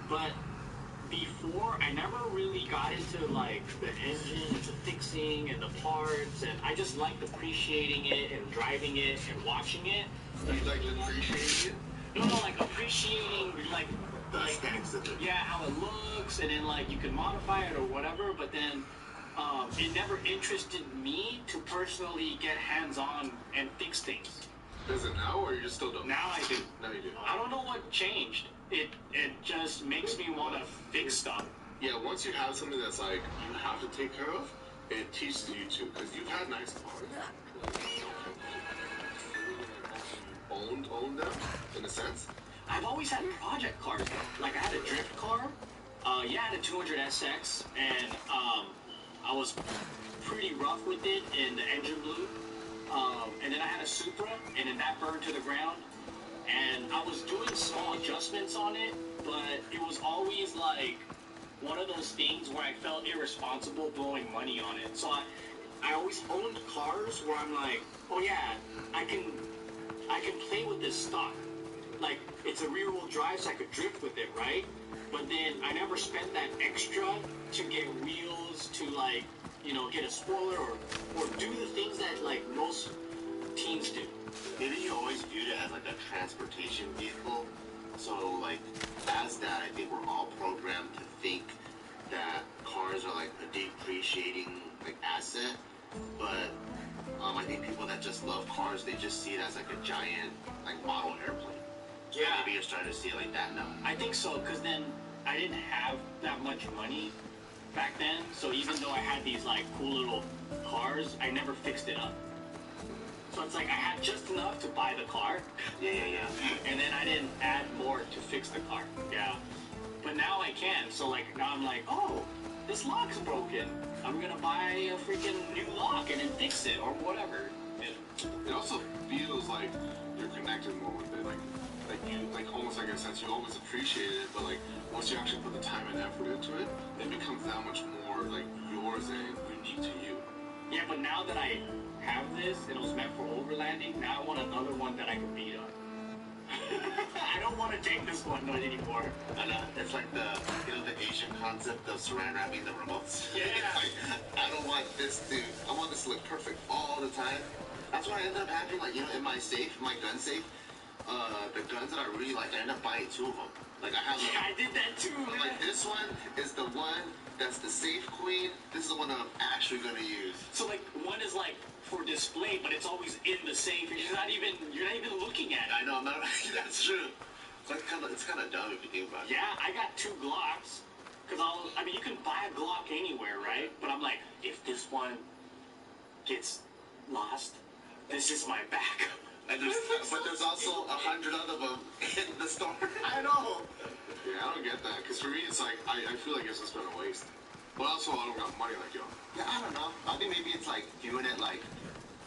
But before, I never really got into like the engines, the fixing, and the parts, and I just liked appreciating it and driving it and watching it. You like appreciating it? No, like appreciating like the aesthetics of it. Yeah, how it looks, and then like you can modify it or whatever. But then it never interested me to personally get hands-on and fix things. Does it now, or you just still don't? Now I do. Now you do. I don't know what changed. It just makes me want to fix stuff. Yeah, once you have something that's like you have to take care of, it teaches you to, because you've had nice cars. Owned them, in a sense. I've always had project cars though. Like I had a drift car. I had a 200 SX, and I was pretty rough with it, and the engine blew. And then I had a Supra, and then that burned to the ground. And I was doing small adjustments on it, but it was always like one of those things where I felt irresponsible blowing money on it. So I always owned cars where I'm like, oh yeah, I can play with this stock. Like, it's a rear-wheel drive, so I could drift with it, right? But then I never spent that extra to get wheels, to like, you know, get a spoiler or do the things that like most teens do. Maybe you always viewed it as like a transportation vehicle. So like, as that, I think we're all programmed to think that cars are like a depreciating like asset. But I think people that just love cars, they just see it as like a giant like model airplane. So Yeah. maybe you're starting to see it like that now. I think so, because then I didn't have that much money back then. So even though I had these like cool little cars, I never fixed it up. So it's like I had just enough to buy the car. Yeah. And then I didn't add more to fix the car. Yeah. But now I can. So like now I'm like, oh, this lock's broken. I'm gonna buy a freaking new lock and then fix it or whatever. It also feels like you're connected more with it. Like you, like almost like in a sense, you always appreciate it, but like once you actually put the time and effort into it, it becomes that much more like yours and unique to you. Yeah, but now that I have this and it was meant for overlanding, now I want another one that I can beat up. I don't want to take this one anymore. And it's like the Asian concept of saran wrapping the remotes. Yeah. Like, I don't want this I want this to look perfect all the time. That's what I ended up having, like, in my safe, my gun safe, the guns that I really like, I ended up buying 2 of them. Like, I have I did that too, man. Like, this one is the one that's the safe queen. This is the one that I'm actually gonna use. So like one is like for display, but it's always in the safe. You're not even looking at it. I know, I'm not. That's true. It's kind of dumb if you think about it. Yeah, I got 2 Glocks. Cause I mean, you can buy a Glock anywhere, right? But I'm like, if this one gets lost, this is my backup. But there's also 100 other them in the store. I know. Yeah, I don't get that, because for me, it's like, I feel like it's just been a waste. But also, I don't got money like y'all. Yeah, I don't know. I think maybe it's like viewing it like,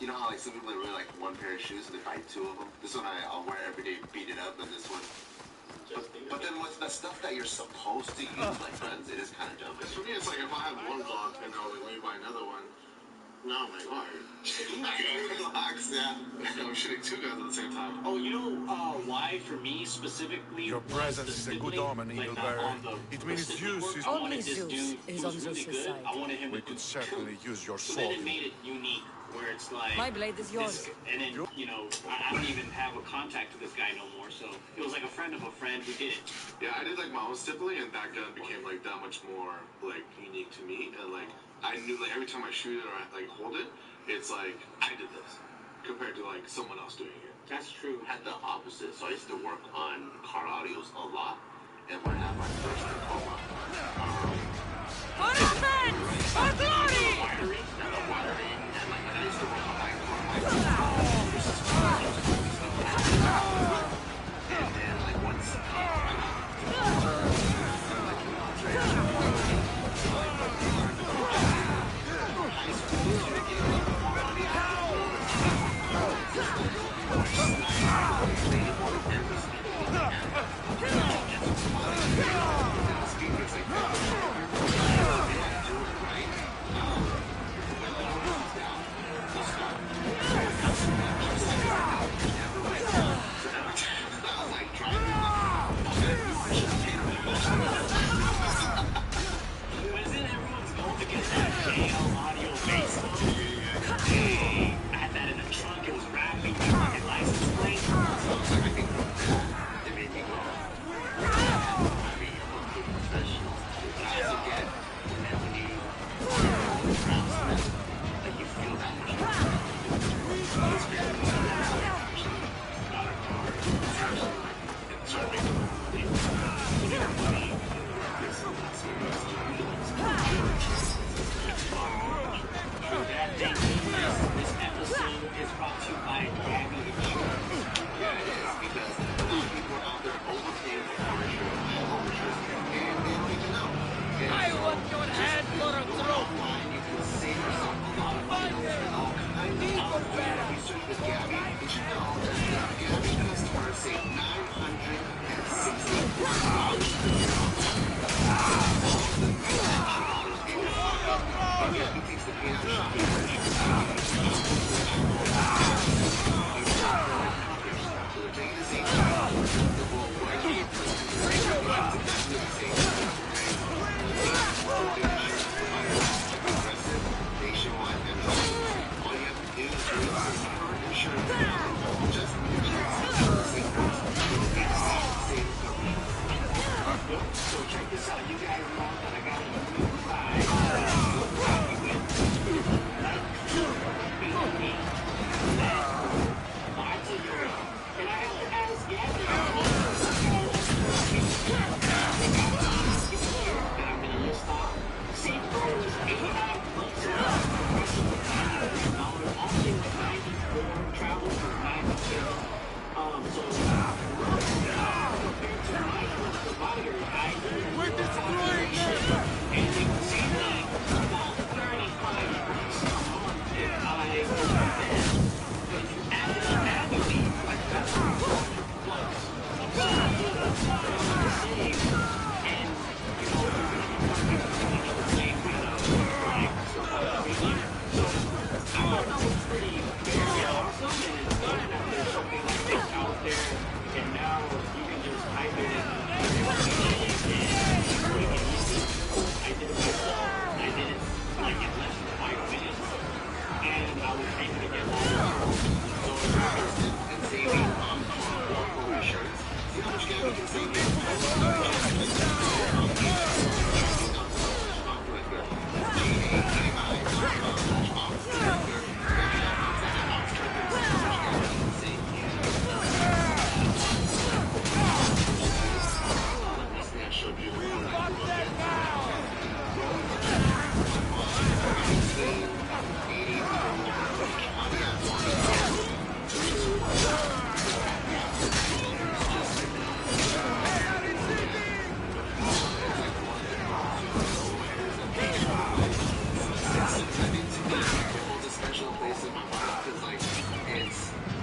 you know how like some people really like one pair of shoes and they buy 2 of them? This one I'll wear every day, beat it up, and this one. But then with the stuff that you're supposed to use, like friends, it is kind of dumb. For me, it's like if I have one Glock and I was like, let me buy another one. No, I'm like, all right. Glocks, yeah. I'm shooting 2 guns at the same time. Oh, you know why for me specifically? Your presence is a good omen, Eaglebearer. It means Zeus is... Only Zeus is on Zeus's side. I wanted him We to could do certainly 2. use your So then sword. it made it unique, where it's like... My blade is yours. And then, you know, I don't even have a contact with this guy no more, so it was like a friend of a friend who did it. Yeah, I did like my own stippling, and that gun became like that much more like unique to me. And like I knew like every time I shoot it or I like hold it, it's like I did this compared to like someone else doing it. That's true. I had the opposite, so I used to work on car audios a lot, and when I had my first Tacoma, For defense! For glory! wiring, and like I used to work on my car, and then like once So check this out. You guys know that I got a new ride. And I have to ask Gabby. That I'm gonna list off. Same car was $89. Only was 94. Travel was 96. So compared to my provider, I did We're destroying them! and it would seem like about 35 bucks a month if I go with them. But if you add it up annually, like that's $400 So save, and you know, you're gonna be working the same kind of like premium. So I thought that was pretty very awesome, and it's good that there's something like this out there, and now you can just type it in. I did it myself. I did it like in less than 5 minutes, and I was able to get all so it's interesting and saving on insurance. See how much Gabby can save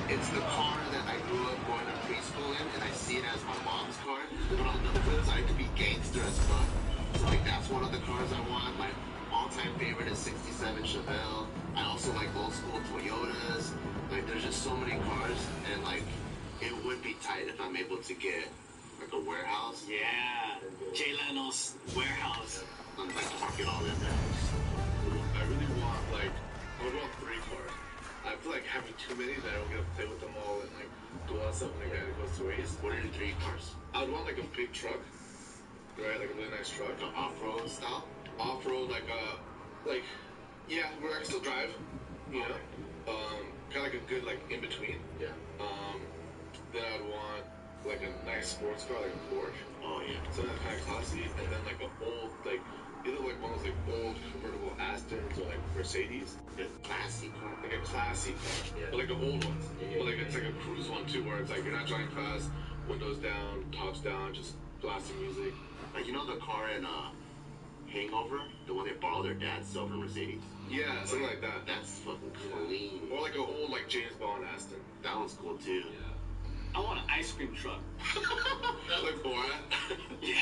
It's the car that I grew up going to preschool in, and I see it as my mom's car. But on the flip side, to be gangster as fuck. So like that's one of the cars I want. My all-time favorite is '67 Chevelle. I also like old school Toyotas. Like there's just so many cars, and like it would be tight if I'm able to get like a warehouse. Yeah, Jay Leno's warehouse. I'm like park it all in there. I really want like I would want 3 cars. I feel like having too many that I don't get to play with them all and like do all that stuff and like that goes to waste. What are the 3 cars? I would want like a big truck, right? Like a really nice truck. The off-road style? Off-road, yeah, where I can still drive, you know? Kind of like a good like in between. Yeah. Then I'd want like a nice sports car, like a Porsche. Oh yeah. Something that's kind of classy, and then like an old like. Either like one of those like old convertible Astons or like Mercedes. A classy car. Like a classy car. Yeah. But like an old one. Yeah. But like it's like a cruise one too, where it's like you're not driving fast, windows down, tops down, just blasting music. Like you know the car in Hangover? The one they borrowed their dad's silver Mercedes? Yeah, something like that. That's fucking clean. Or like an old like James Bond Aston. That one's cool too. Yeah. I want an ice cream truck. Like Borat. Yeah.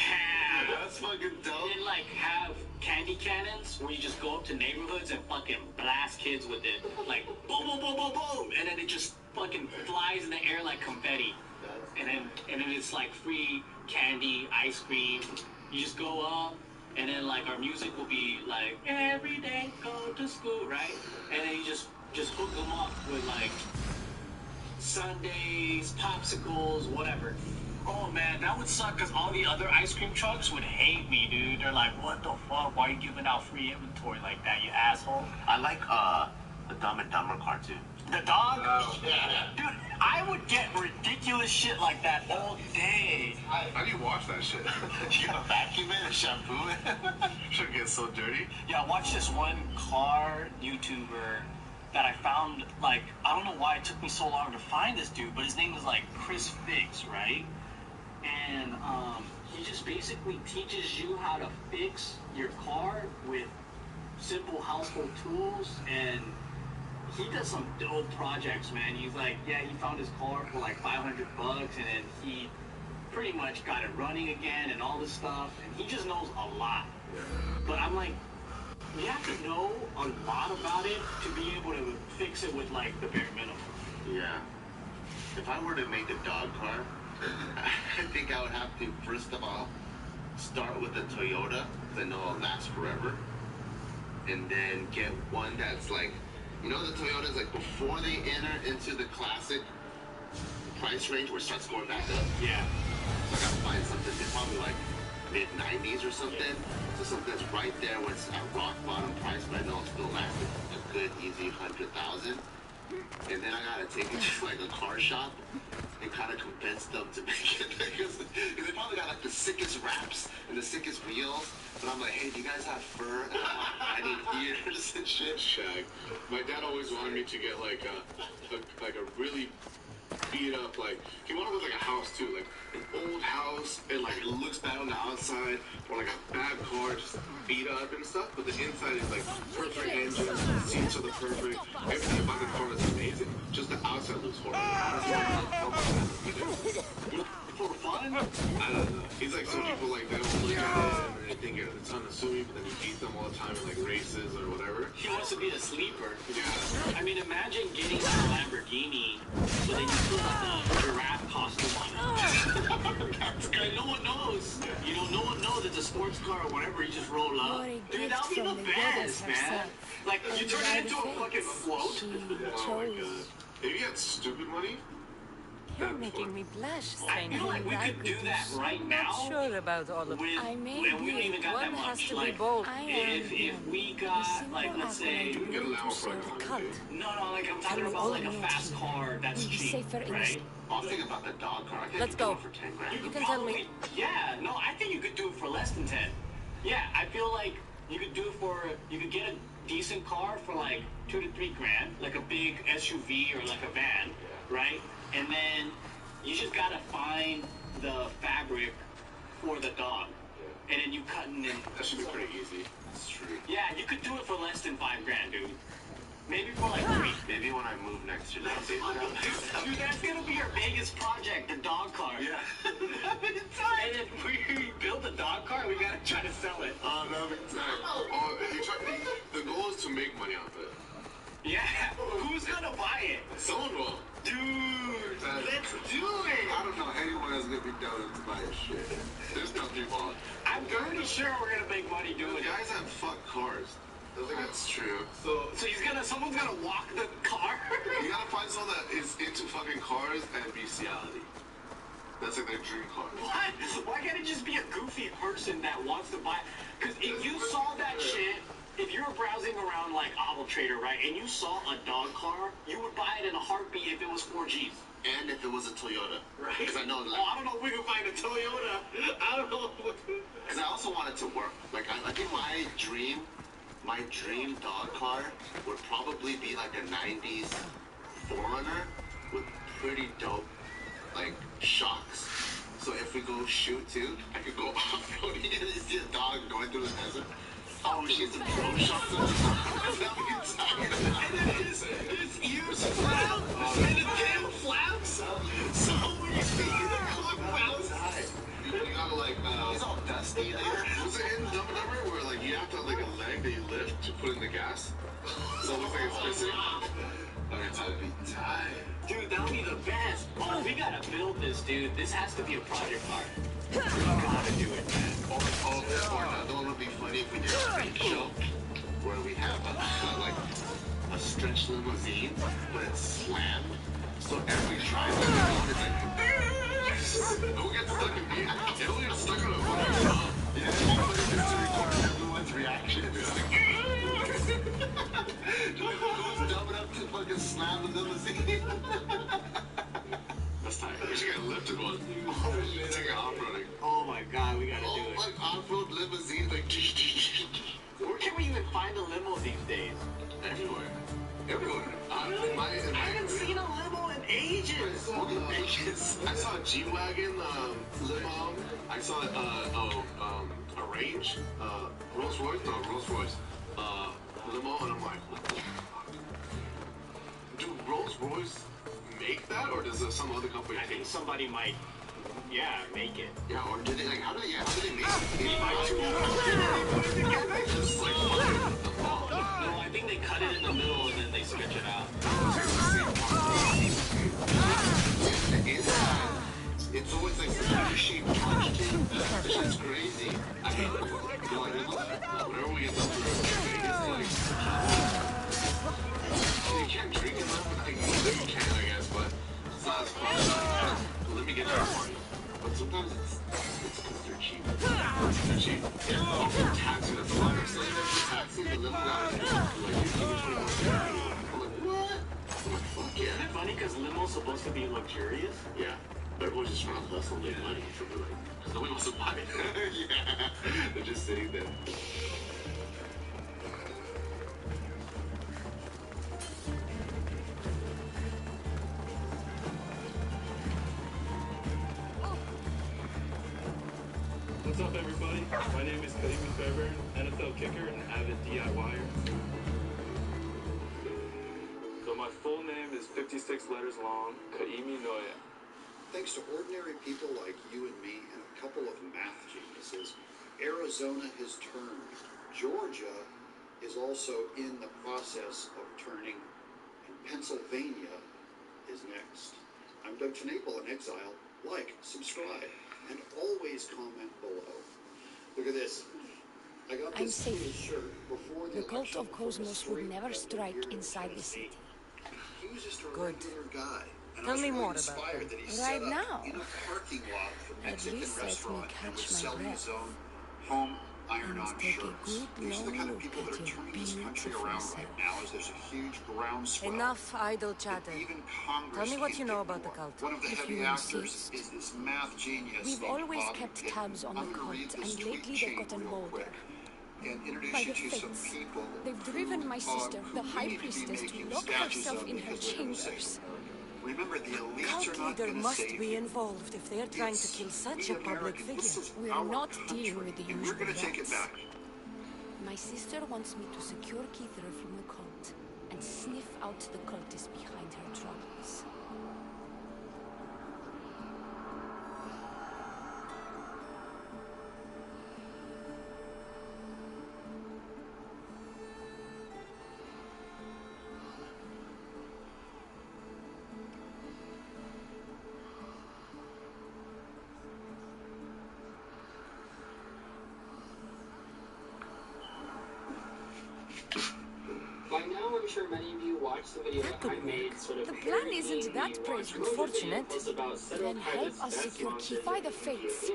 That's fucking dope. And like have candy cannons where you just go up to neighborhoods and fucking blast kids with it. Like boom, boom, boom, boom, boom, and then it just fucking flies in the air like confetti. And then it's like free candy, ice cream. You just go up, and then like our music will be like every day go to school, right? And then you just hook them up with like sundaes, popsicles, whatever. Oh man, that would suck because all the other ice cream trucks would hate me, dude. They're like, what the fuck? Why are you giving out free inventory like that, you asshole? I like the Dumb and Dumber car too. The dog? Yeah. Dude, I would get ridiculous shit like that all day. How do you wash that shit? You gotta vacuum it and shampoo it. Should get so dirty. Yeah, I watched this one car YouTuber that I found, like, I don't know why it took me so long to find this dude, but his name was like Chris Fix, right? And he just basically teaches you how to fix your car with simple household tools, and he does some dope projects, man. He's like, yeah, he found his car for like $500, and then he pretty much got it running again and all this stuff, and he just knows a lot. But I'm like, you have to know a lot about it to be able to fix it with like the bare minimum. Yeah. If I were to make a dog car, I think I would have to, first of all, start with a Toyota, because I know it'll last forever. And then get one that's like, you know the Toyotas, like before they enter into the classic price range where it starts going back up? Yeah. I gotta find something that's probably like mid 90s or something. So something that's right there when it's at rock bottom price, but I know it's still lasting a good easy 100,000. And then I gotta take it to like a car shop and kind of convince them to make it because they probably got like the sickest wraps and the sickest wheels. But I'm like, hey, do you guys have fur? And I need ears and shit. Shag. My dad always wanted me to get like a really beat up, like he wanted with like a house too, like an old house and like it looks bad on the outside, or like a bad car just beat up and stuff, but the inside is like perfect engine, seats are the perfect, everything about the car is amazing, just the outside looks horrible. For fun? I don't know. He's like, some people like they don't look at it and they think it's unassuming, but then he beats them all the time in like races or whatever. He wants to be a sleeper. Yeah. I mean, imagine getting a Lamborghini, but then you put like a giraffe costume on it. Like, no one knows. You know, no one knows it's a sports car or whatever. You just roll up. Dude, that would be the best, man. Like, you turn it into a fucking float. Oh my god. If you had stupid money, You're making me blush. I feel like we could do that right now. I'm not sure about all of With, I may and we don't even got that One has much. to Like, be bold. if we got, like, let's say, you get a Lambo for like the 100K. cult. no, like I'm talking about like a fast car that's cheap, Safer in right? I'll think about the dog car. I can't Let's do go. it for 10 grand. You can tell me. Yeah, no, I think you could do it for less than 10. Yeah, I feel like you could do it for, you could get a decent car for like 2 to 3 grand, like a big SUV or like a van, right? And then you just gotta find the fabric for the dog. And then you cutting in. That should be pretty easy. That's true. Yeah, you could do it for less than 5 grand, dude. Maybe for like 3. Maybe when I move next year, I'll save it up. Dude, that's gonna be your biggest project, the dog car. Yeah. And if we build a dog car, we gotta try to sell it. Oh, that'd be tight. Oh, the goal is to make money off it. Yeah, who's gonna buy it? Someone will. Dude, let's do it. I don't know anyone that's gonna be down to buy a shit. There's no people. I'm pretty sure we're gonna make money doing The it. guys that fuck cars. I think that's true. So someone's gonna walk the car? You gotta find someone that is into fucking cars and bestiality. That's like their dream car. What? Why can't it just be a goofy person that wants to buy? Because if you saw that shit, if you were browsing around like AutoTrader, right, and you saw a dog car, you would buy it in a heartbeat if it was 4Gs. And if it was a Toyota. Right? Because I know, like, I don't know if we can find a Toyota. I don't know. because I also want it to work. Like, I think my dream dog car would probably be like a 90s 4Runner with pretty dope, like, shocks. So if we go shoot too, I could go off-roading and see a dog going through the desert. Oh, she's a pro shot. That'd be insane. And then his ears flap, and the tail flaps. So when you see the car bounce, You gotta like, He's all dusty later. was it in Dumb and Dumber where like you have to have like a leg that you lift to put in the gas? So it looks like it's missing. Okay, that'd be tight. dude, that would be the best. Oh, we gotta build this, dude. This has to be a project car. We gotta do it, man. Or another one would be funny if we did a freak show where we have like a stretch limousine, but it's slammed. So every driver is like, Who gets stuck in me? It'll get stuck on a fucking top. yeah, just to record everyone's reaction. Who's dumb enough to fucking slam the limousine? That's tight. We should get a lifted one. Take it off-roading. Oh my god, we gotta do it. Like off-road limousine, like Where can we even find a limo these days? Everywhere. Everywhere. I haven't seen a limo in ages. I saw a G-Wagon limo. I saw a Range, Rolls Royce limo, and I'm like, what the fuck? Do Rolls Royce make that, or does some other company? I think somebody might, make it. Yeah, or do they like? How do they make it? Just like, no, I think they cut it in the middle and then they switch it out. The inside, it's always like shaped punch too. This shit's crazy. I mean, Whenever we get to Vegas, like, you can't drink enough. You can, I guess, but it's not as fun. Let me get that one. But sometimes it's It's because they're cheap. They're cheap. Yeah. Taxi, that's a lot of saying that. The taxi, the limo guys, like, I'm like, what? I'm like, fuck yeah. Isn't it funny because limo's supposed to be luxurious? Yeah. Everyone's just trying to hustle and make money. So we're like, because nobody wants to buy it. Yeah. They're just sitting there. What's up, everybody? My name is Kaimi Fairbairn, NFL kicker and avid DIYer. So my full name is 56 letters long, Kaimi Noya. Thanks to ordinary people like you and me and a couple of math geniuses, Arizona has turned. Georgia is also in the process of turning, and Pennsylvania is next. I'm Doug Tenable in exile. Like, subscribe, and always comment below. Look at this. I got I'm this safe. shirt before The cult of Cosmos would never strike inside the city. He was just a Good. regular guy. And Tell I was me really more about inspired them. that he Right set up now. in a parking lot for At Mexican least let me restaurant and catch was my selling breath. his own home iron-on must take a shirts. good These are the long kind of look people that at are your turning this country beautiful around self. right now as there's a huge groundswell. Enough idle that chatter. even Congress Tell me what can't you know get about the more. cult. One of the If heavy you actors insist. is this math genius We've named always Bobby kept Pittman. tabs on I'm the gonna read cult, this and tweet lately they've chain gotten real bolder. quick and introduce By you the to some fates, people they've driven my sister, who the we high need to be priestess, to making lock statues herself of in her because we're gonna save chambers. America. Remember, the elites Cult are not leader going to must save be you. involved if they're trying to kill such a We public Americans, this figure. is We're our not country, dealing with the and we're usual going to take it rats. back. My sister wants me to secure Keither from the cult and sniff out the cultists behind her troubles. By now, I'm sure many of you watched the video that I made sort of The plan isn't that unfortunate. Then help us secure Keith by the fates.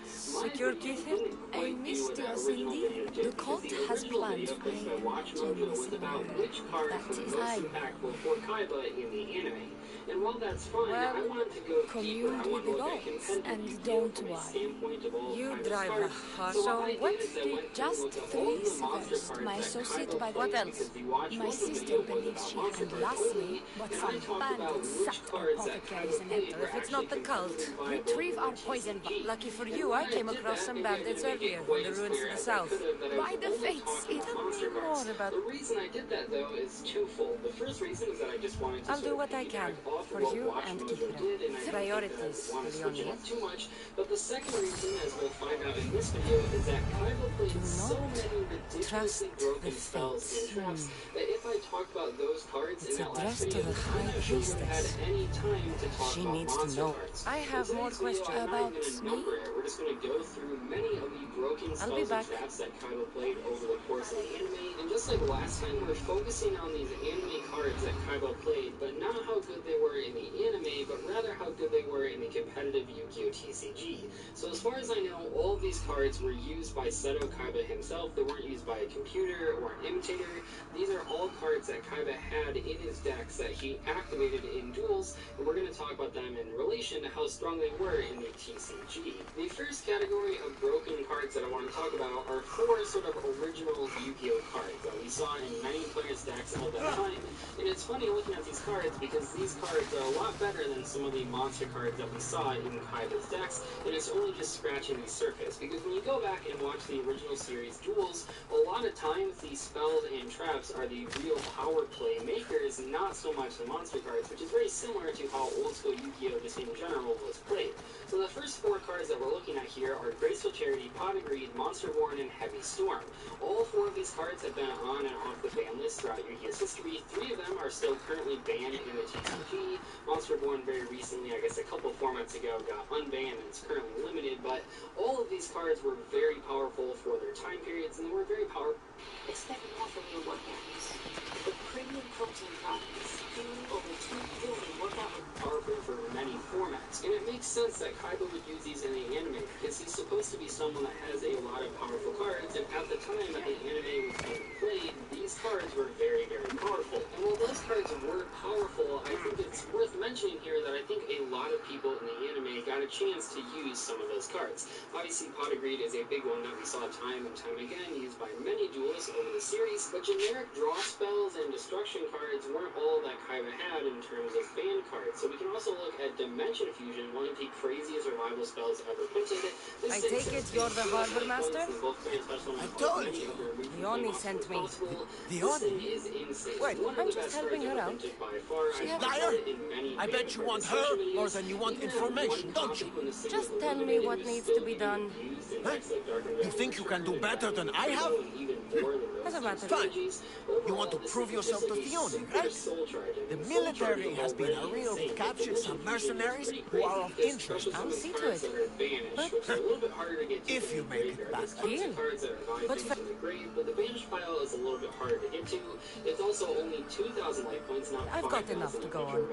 Secure Keither? I missed yes indeed. The cult has planned for was about which cards That were is most I. impactful for Kaiba in the anime. And while that's fine, Well, I wanted to go deeper. commune I want with to the look at gods competitive and Yu-Gi-Oh! don't From a worry. standpoint of all You Kaiba's drive cards. a car, So so what I what? did is I went through Just and looked at three all the monster first. cards My that associate Kaiba by the What played else? because the watch My was the sister video was believes about she monster and cards lastly, only, what and some I talked about bandits which sucked cards that apothecaries Kaiba and played Well, were if it's not the actually cult, competitively retrieve viable our in poison TCG. Lucky for And you, when I came did across that, some maybe I bandits didn't make it earlier in quite the as ruins clear to the as I south. could have that I By was the only fates, talking about Tell monster me cards. more about... The reason I did that, though, is twofold. The first reason is that I just wanted to I'll do what I can piggyback off for of what you Watch and Mojo Kithra. did, and I don't Priorities, think that I want to switch it Leonie. up too much. But the second reason, as we'll find out in this video, is that Kaiba played Do so not many ridiculously trust broken the spells and fates. traps that if I talk about those cards It's in that last addressed to video, the I'm High not sure we would have had Priestess. any time to talk She about needs to monster know. cards. I have In more today's video, questions. I'm not even going to About number me? it. We're just going to go through many of the broken I'll be spells and back. traps that Kaiba played over the course of the anime. And just like last time, we're focusing on these anime cards that Kaiba played, but not how good they were in the anime, but rather how good they were in the competitive Yu-Gi-Oh! TCG. So as far as I know, all of these cards were used by Seto Kaiba himself. They weren't used by a computer or an imitator. These are all cards that Kaiba had in his decks that he activated in duels, and we're going to talk about them in relation to how strong they were in the TCG. The first category of broken cards that I want to talk about are four sort of original Yu-Gi-Oh! Cards that we saw in many players' decks at that time. And it's funny looking at these cards because these cards are a lot better than some of the monster cards that we saw in Kaiba's decks, and it's only just scratching the surface. Because when you go back and watch the original series duels, a lot of times these spells and traps are the real power play makers, not so much the monster cards, which is very similar to how old school Yu-Gi-Oh! Just in general was played. So the first four cards that we're looking at here are Graceful Charity, Pot of Greed, Monster Born, and Heavy Storm. All four of these cards have been on and off the ban list throughout Yu-Gi-Oh's history. Three of them are still currently banned in the TCG, TCG. Monster Born very recently, I guess a couple formats ago, got unbanned and it's currently limited, but all of these cards were very powerful for their time periods, and they were very powerful. Expect more from your workouts. The premium protein products, fueling over 2 billion workout Powerful for many formats, and it makes sense that Kaiba would use these in the anime because he's supposed to be someone that has a lot of powerful cards, and at the time that the anime was being played, these cards were very, very powerful. And while those cards were powerful, I think it's worth mentioning here that I think a lot of people in the anime got a chance to use some of those cards. Obviously, Pot of Greed is a big one that we saw time and time again used by many duelists over the series, but generic draw spells and destruction cards weren't all that Kaiba had in terms of ban cards. So we can also look at Dimension Fusion, one of the craziest revival spells ever printed. I take it you're the harbor master? I told you. Leonie sent me. Leonie? Wait, I'm just helping her out. liar! I bet you want her more than you want information, don't you? Just tell me what needs to be done. Huh? You think you can do better than I have? As a matter Fine. You want to prove yourself to Theone, right? The military has been a real captured some mercenaries who are of interest. I'll see to it. But If you make it back. Heal. But the banished pile is a little bit harder to get to. It's also only 2,000 life points, not I've got enough to go on.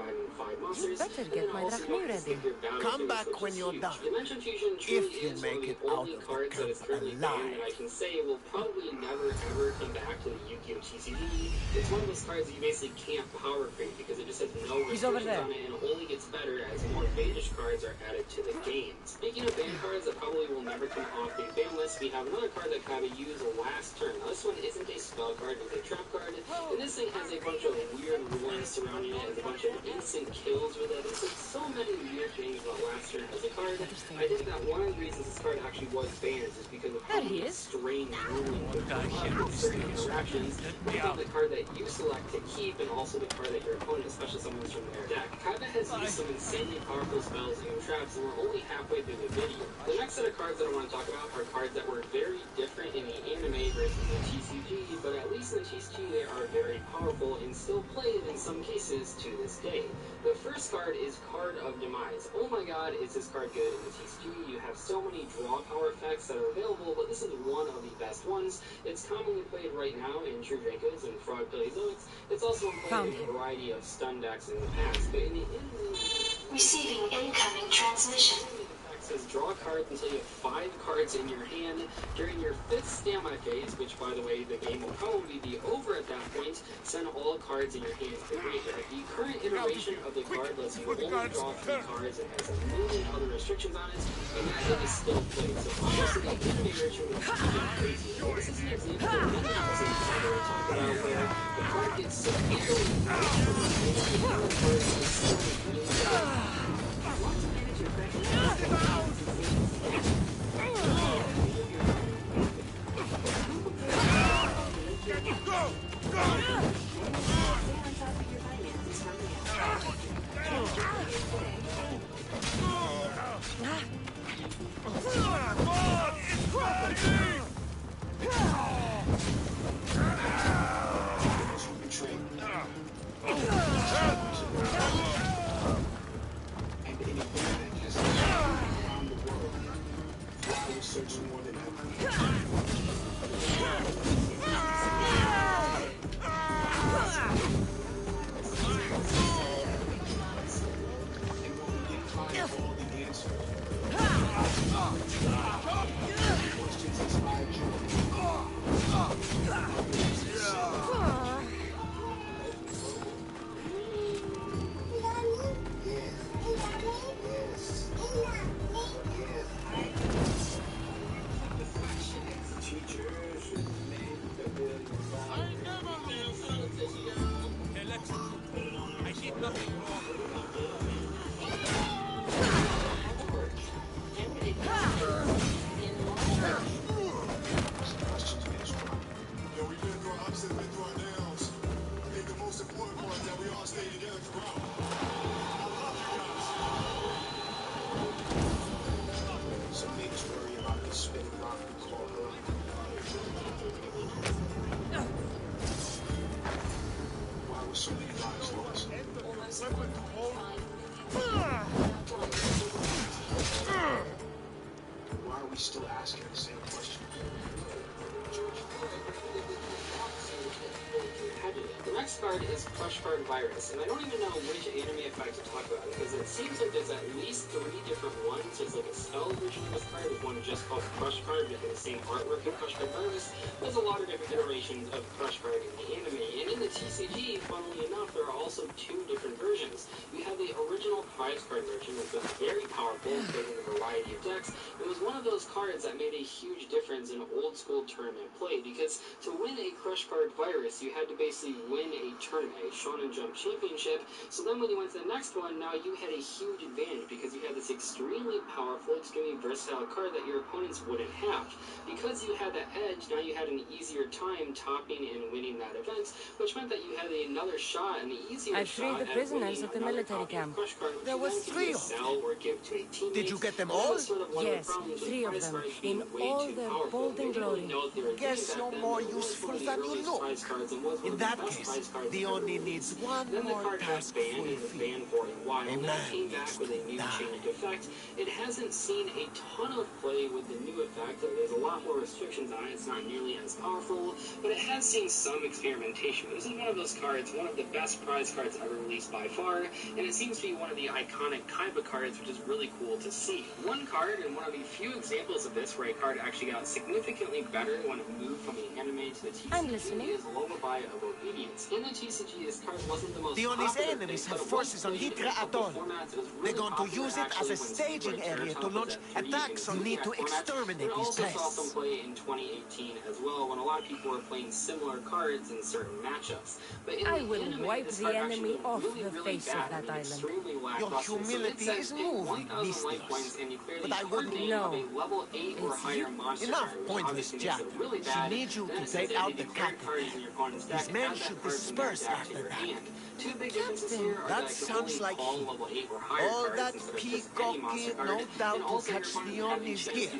You better get my Drachmi ready. Come back when you're done. If you make it out of the camp alive. I can say will probably never ever come back to the Yu-Gi-Oh! TCG. It's one of those cards that you basically can't power create because it just has no restrictions on it and only gets better as more banish cards are added to the game. Speaking of ban cards that probably will never come off the ban list, we have another card that Kaiba used last turn. Now, this one isn't a spell card, it's a trap card, and this thing has a bunch of weird rulings surrounding it, and a bunch of instant kills with it. There's so many weird things about last turn as a card. I think that one of the reasons this card actually was banned is because of how strange rulings with certain interactions. Both the card that you select to keep and also the card that your opponent, especially someone who's from their deck. Kaiba has used some insanely powerful spells and traps, and we're only halfway through the video. The next set of cards that I want to talk about are cards that were very different in the anime versus the TCG, but at least in the TCG they are very powerful and still played in some cases to this day. The first card is Card of Demise. Oh my god, is this card good in the TCG? You have so many draw power effects that are available, but this is one of the best ones. It's commonly played right now in True Dracos and Frog Paleozoics. It's also played in a variety of stun decks in the past, but in the Receiving incoming transmission. Says draw cards until you have 5 cards in your hand. During your 5th standby phase, which by the way the game will probably be over at that point, send all cards in your hand to the graveyard. The current iteration of the card lets you only draw 3 cards and has a million other restrictions on it, and that is still played. So obviously the anime version was even crazier. This is an example of one episode that I talked about where the card gets so easily powerful and the card is still really good. Want to manage your searching more than ever. Almost we still ask her the same question. The next card is Crush Card Virus, and I don't even know which anime effect to talk about because it seems like there's at least 3 different ones. There's like a spell version of this card, there's one just called Crush Card with the same artwork of Crush Card Virus. There's a lot of different iterations of Crush Card in the anime, and in the TCG, funnily enough, there are also 2 different versions. You have the original prize card version, which was very powerful, played in a variety of decks. It was one of those cards that made a huge difference in old school tournament play because to win a Crush Card Virus, you had to basically win a tournament, a Shonen Jump Championship. So then when you went to the next one, now you had a huge advantage because you had this extremely powerful, extremely versatile card that your opponents wouldn't have. Because you had that edge, now you had an easier time topping and winning that event, which meant that you had another shot, an easier I shot freed the prisoners at the military camp. There was 3 of them. Did you get them all? Yes, 3 of them, in all their golden glory. Guess you're more useful than you look. In that case, Dione needs one more task fulfilled. A man needs to die. It hasn't seen a ton of play with the new effect. There's a lot more restrictions on it. It's not nearly as powerful, but it has seen some experimentation. This is one of those cards, one of the best prize cards ever released by far, and it seems to be one of the iconic Kaiba cards, which is really cool to see. One card, and one of the few examples of this where a card actually got significantly better when it moved from the anime to the TCG is Lullaby of Obedience. In the TCG, this card wasn't the most Dione's enemies have forces on Hydra Atoll. They're going to use it as a staging area to launch attacks on need to exterminate these pests. Play in 2018 as well, when a lot of people were playing similar cards in certain matchups. But in I will wipe the enemy off the face of that island. Your humility is moving, Mistios. But I wouldn't know. Enough pointless chat. She needs you to take out the captain. These men should disperse after that. That sounds like him. All that peacocky, no doubt to catch Dione's gear.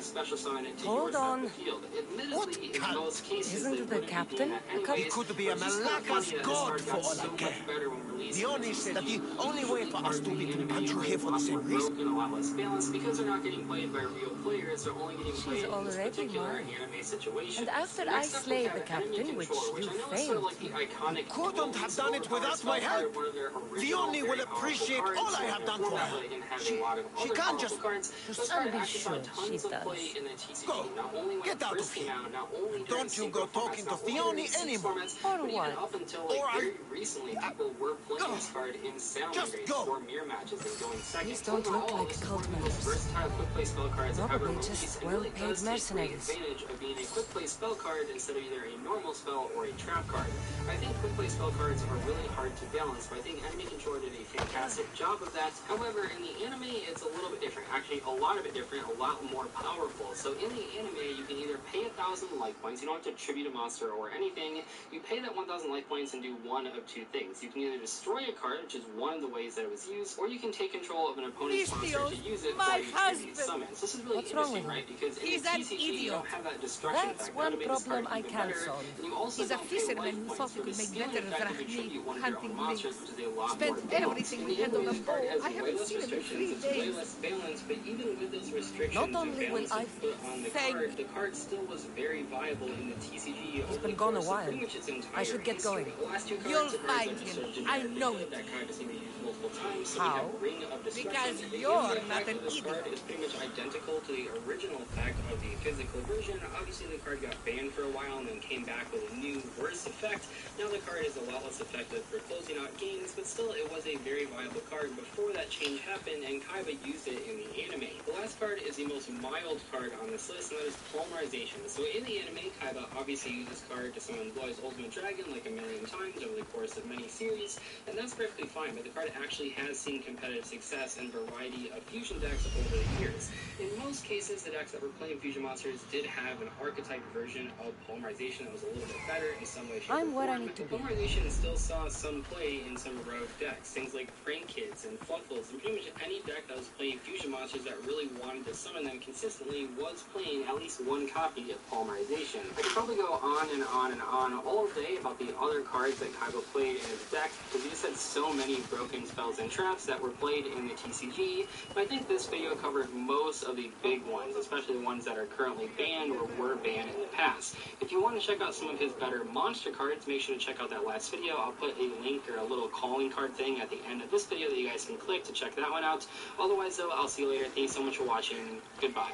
Hold on. What cult? Isn't the captain a cult? He could be a Malaka's god for all I care. Dione said that the only way for us to win, aren't you here for the same reason? A lot less balanced because they're not getting played by real players. They're only getting played in this particular anime situation. And after I slay the captain, which you failed, you couldn't have done it without my help. Dione will appreciate all I have done for her. She can't just... I'll be sure she does. Go. Get out of here. Don't you go talking to Dione anymore. Or what? Up until like very recently, people were playing this card in sound race or mirror matches and going second. These don't look like cult members. Versatile quick play spell cards Probably just well-paid mercenaries. Advantage of being a quick play spell card instead of either a normal spell or a trap card. I think quick play spell cards are really hard to balance, but I think Enemy Controller did a fantastic job of that. However, in the anime, it's a little bit different. Actually, a lot of it different, a lot more powerful. So in the anime, you can either pay 1,000 life points. You don't have to tribute a monster or anything. You pay that 1,000 life points and do one of 2 things. You can either destroy a card, which is one of the ways that it was used, or you can take control of an opponent's monster to use it for a summons. This is really interesting, right? Because in the TCG, you don't have that destruction That's effect. one problem I can solve. He's a fisherman who thought he could make better drachmi hunting things. Spent everything we had on the boat. I haven't seen him in 3 days. Not only will I The card still was very viable in the TCG. He's been gone a while. I should get going. You'll find him. I know it. How? Because you're not an idiot. It's pretty much identical to the original effect of the physical version. Obviously, the card got banned for a while and then came back with a new, worse effect. Now the card is a lot less effective for closing out games, but still, it was a very viable card before that change happened, and Kaiba used it in the anime. The last card is the most mild card on this list, and that is Polymerization. So in the anime, Kaiba obviously used this card to summon Blood's Ultimate Dragon like a million times over the course of many series, and that's perfectly fine, but the card actually has seen competitive success and variety of fusion decks over the years. In most cases, the decks that were playing fusion monsters did have an an archetype version of polymerization that was a little bit better in some way, shape, I'm or where I form. need to be. Polymerization still saw some play in some rogue decks, things like Prank Kids and Fluffles, and pretty much any deck that was playing fusion monsters that really wanted to summon them consistently was playing at least one copy of polymerization. I could probably go on and on and on all day about the other cards that Kaiba played in his deck, because he just had so many broken spells and traps that were played in the TCG, but I think this video covered most of the big ones, especially the ones that are currently banned or were banned in the past. If you want to check out some of his better monster cards, make sure to check out that last video. I'll put a link or a little calling card thing at the end of this video that you guys can click to check that one out. Otherwise, though, I'll see you later. Thanks so much for watching. Goodbye.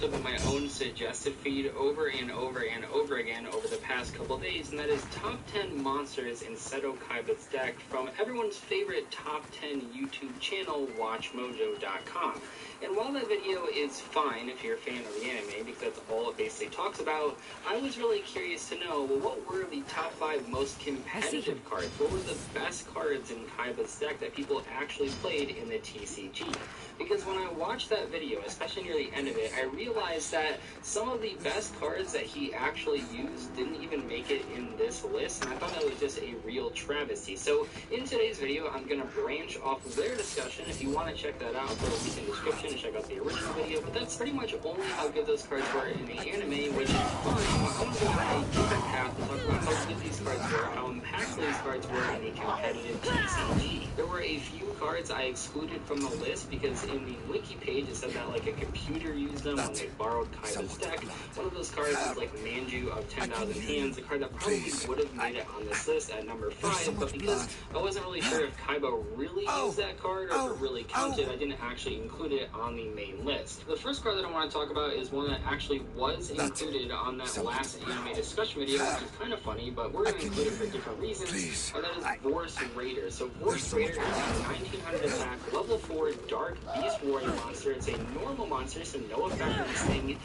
Up in my own suggested feed over and over and over again over the past couple days, and that is top 10 monsters in Seto Kaiba's deck from everyone's favorite top 10 YouTube channel, WatchMojo.com. And while that video is fine if you're a fan of the anime, because that's all it basically talks about, I was really curious to know, well, what were the top 5 most competitive cards? What were the best cards in Kaiba's deck that people actually played in the TCG? Because when I watched that video, especially near the end of it, I realized that some of the best cards that he actually used didn't even make it in this list, and I thought that was just a real travesty. So in today's video, I'm going to branch off of their discussion. If you want to check that out, I'll put a link in the description and check out the original video, but that's pretty much only how good those cards were in the anime, which is fine. I want to go down a different path to talk about how good these cards were, how impactful these cards were in the competitive TCG. There were a few cards I excluded from the list because in the wiki page it said that like a computer used them when they borrowed Kaiba's deck. One of those cards is like Manju of 10,000 Hands, a card that probably would have made it on this list at number 5, but because I wasn't really sure if Kaiba really used that card or if it really counted, I didn't actually include it on the main list. The first card that I want to talk about is one that actually was included on that last anime discussion video, which is kind of funny, but we're going to include it for different reasons, and that is Vorse Raider. So Vorse Raider is a 1900 attack, level 4 Dark Beast Warrior monster. It's a normal monster, so no effect on this thing, and it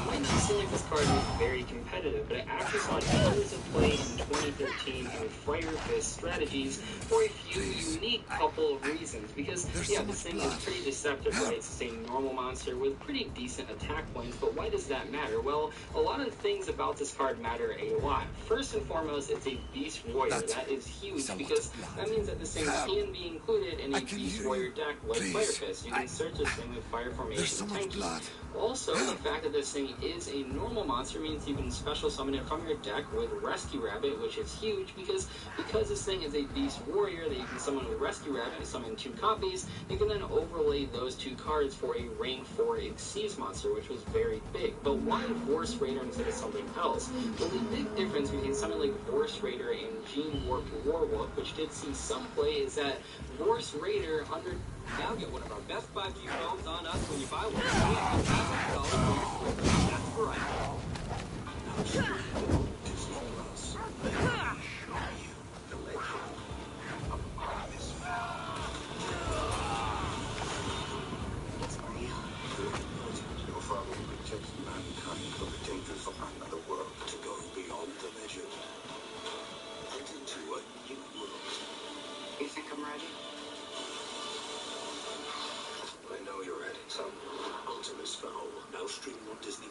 might not seem like this card is very competitive, but it actually saw tons of play in 2013 in Fire Fist strategies for a few unique couple of reasons, because, yeah, this thing is pretty deceptive, right? It's a normal monster with pretty decent attack points, but why does that matter? Well, a lot of things about this card matter a lot. First and foremost, it's a Beast Warrior. That is huge, because that means that this thing can be included in a Beast Warrior deck like Fire Fist. You can search this thing with Fire Formation Tanky. Also, the fact that this thing is a normal monster means you can special summon it from your deck with Rescue Rabbit, which is huge, because this thing is a Beast Warrior that you can summon with Rescue Rabbit and summon 2 copies, you can then overlay those 2 cards for a rank 4 Exceeds monster, which was very big. But why Vorse Raider instead of something else? Well, the big difference between something like Vorse Raider and Gene Warped Warwolf, which did see some play, is that Vorse Raider under... Now get one of our best 5G phones on us when you buy one. That's right. Your father will protect mankind from the dangers of another world, to go beyond the legend and into a new world. You think I'm ready? I know you're ready. So, Ultimate Foul, now streaming on Disney+.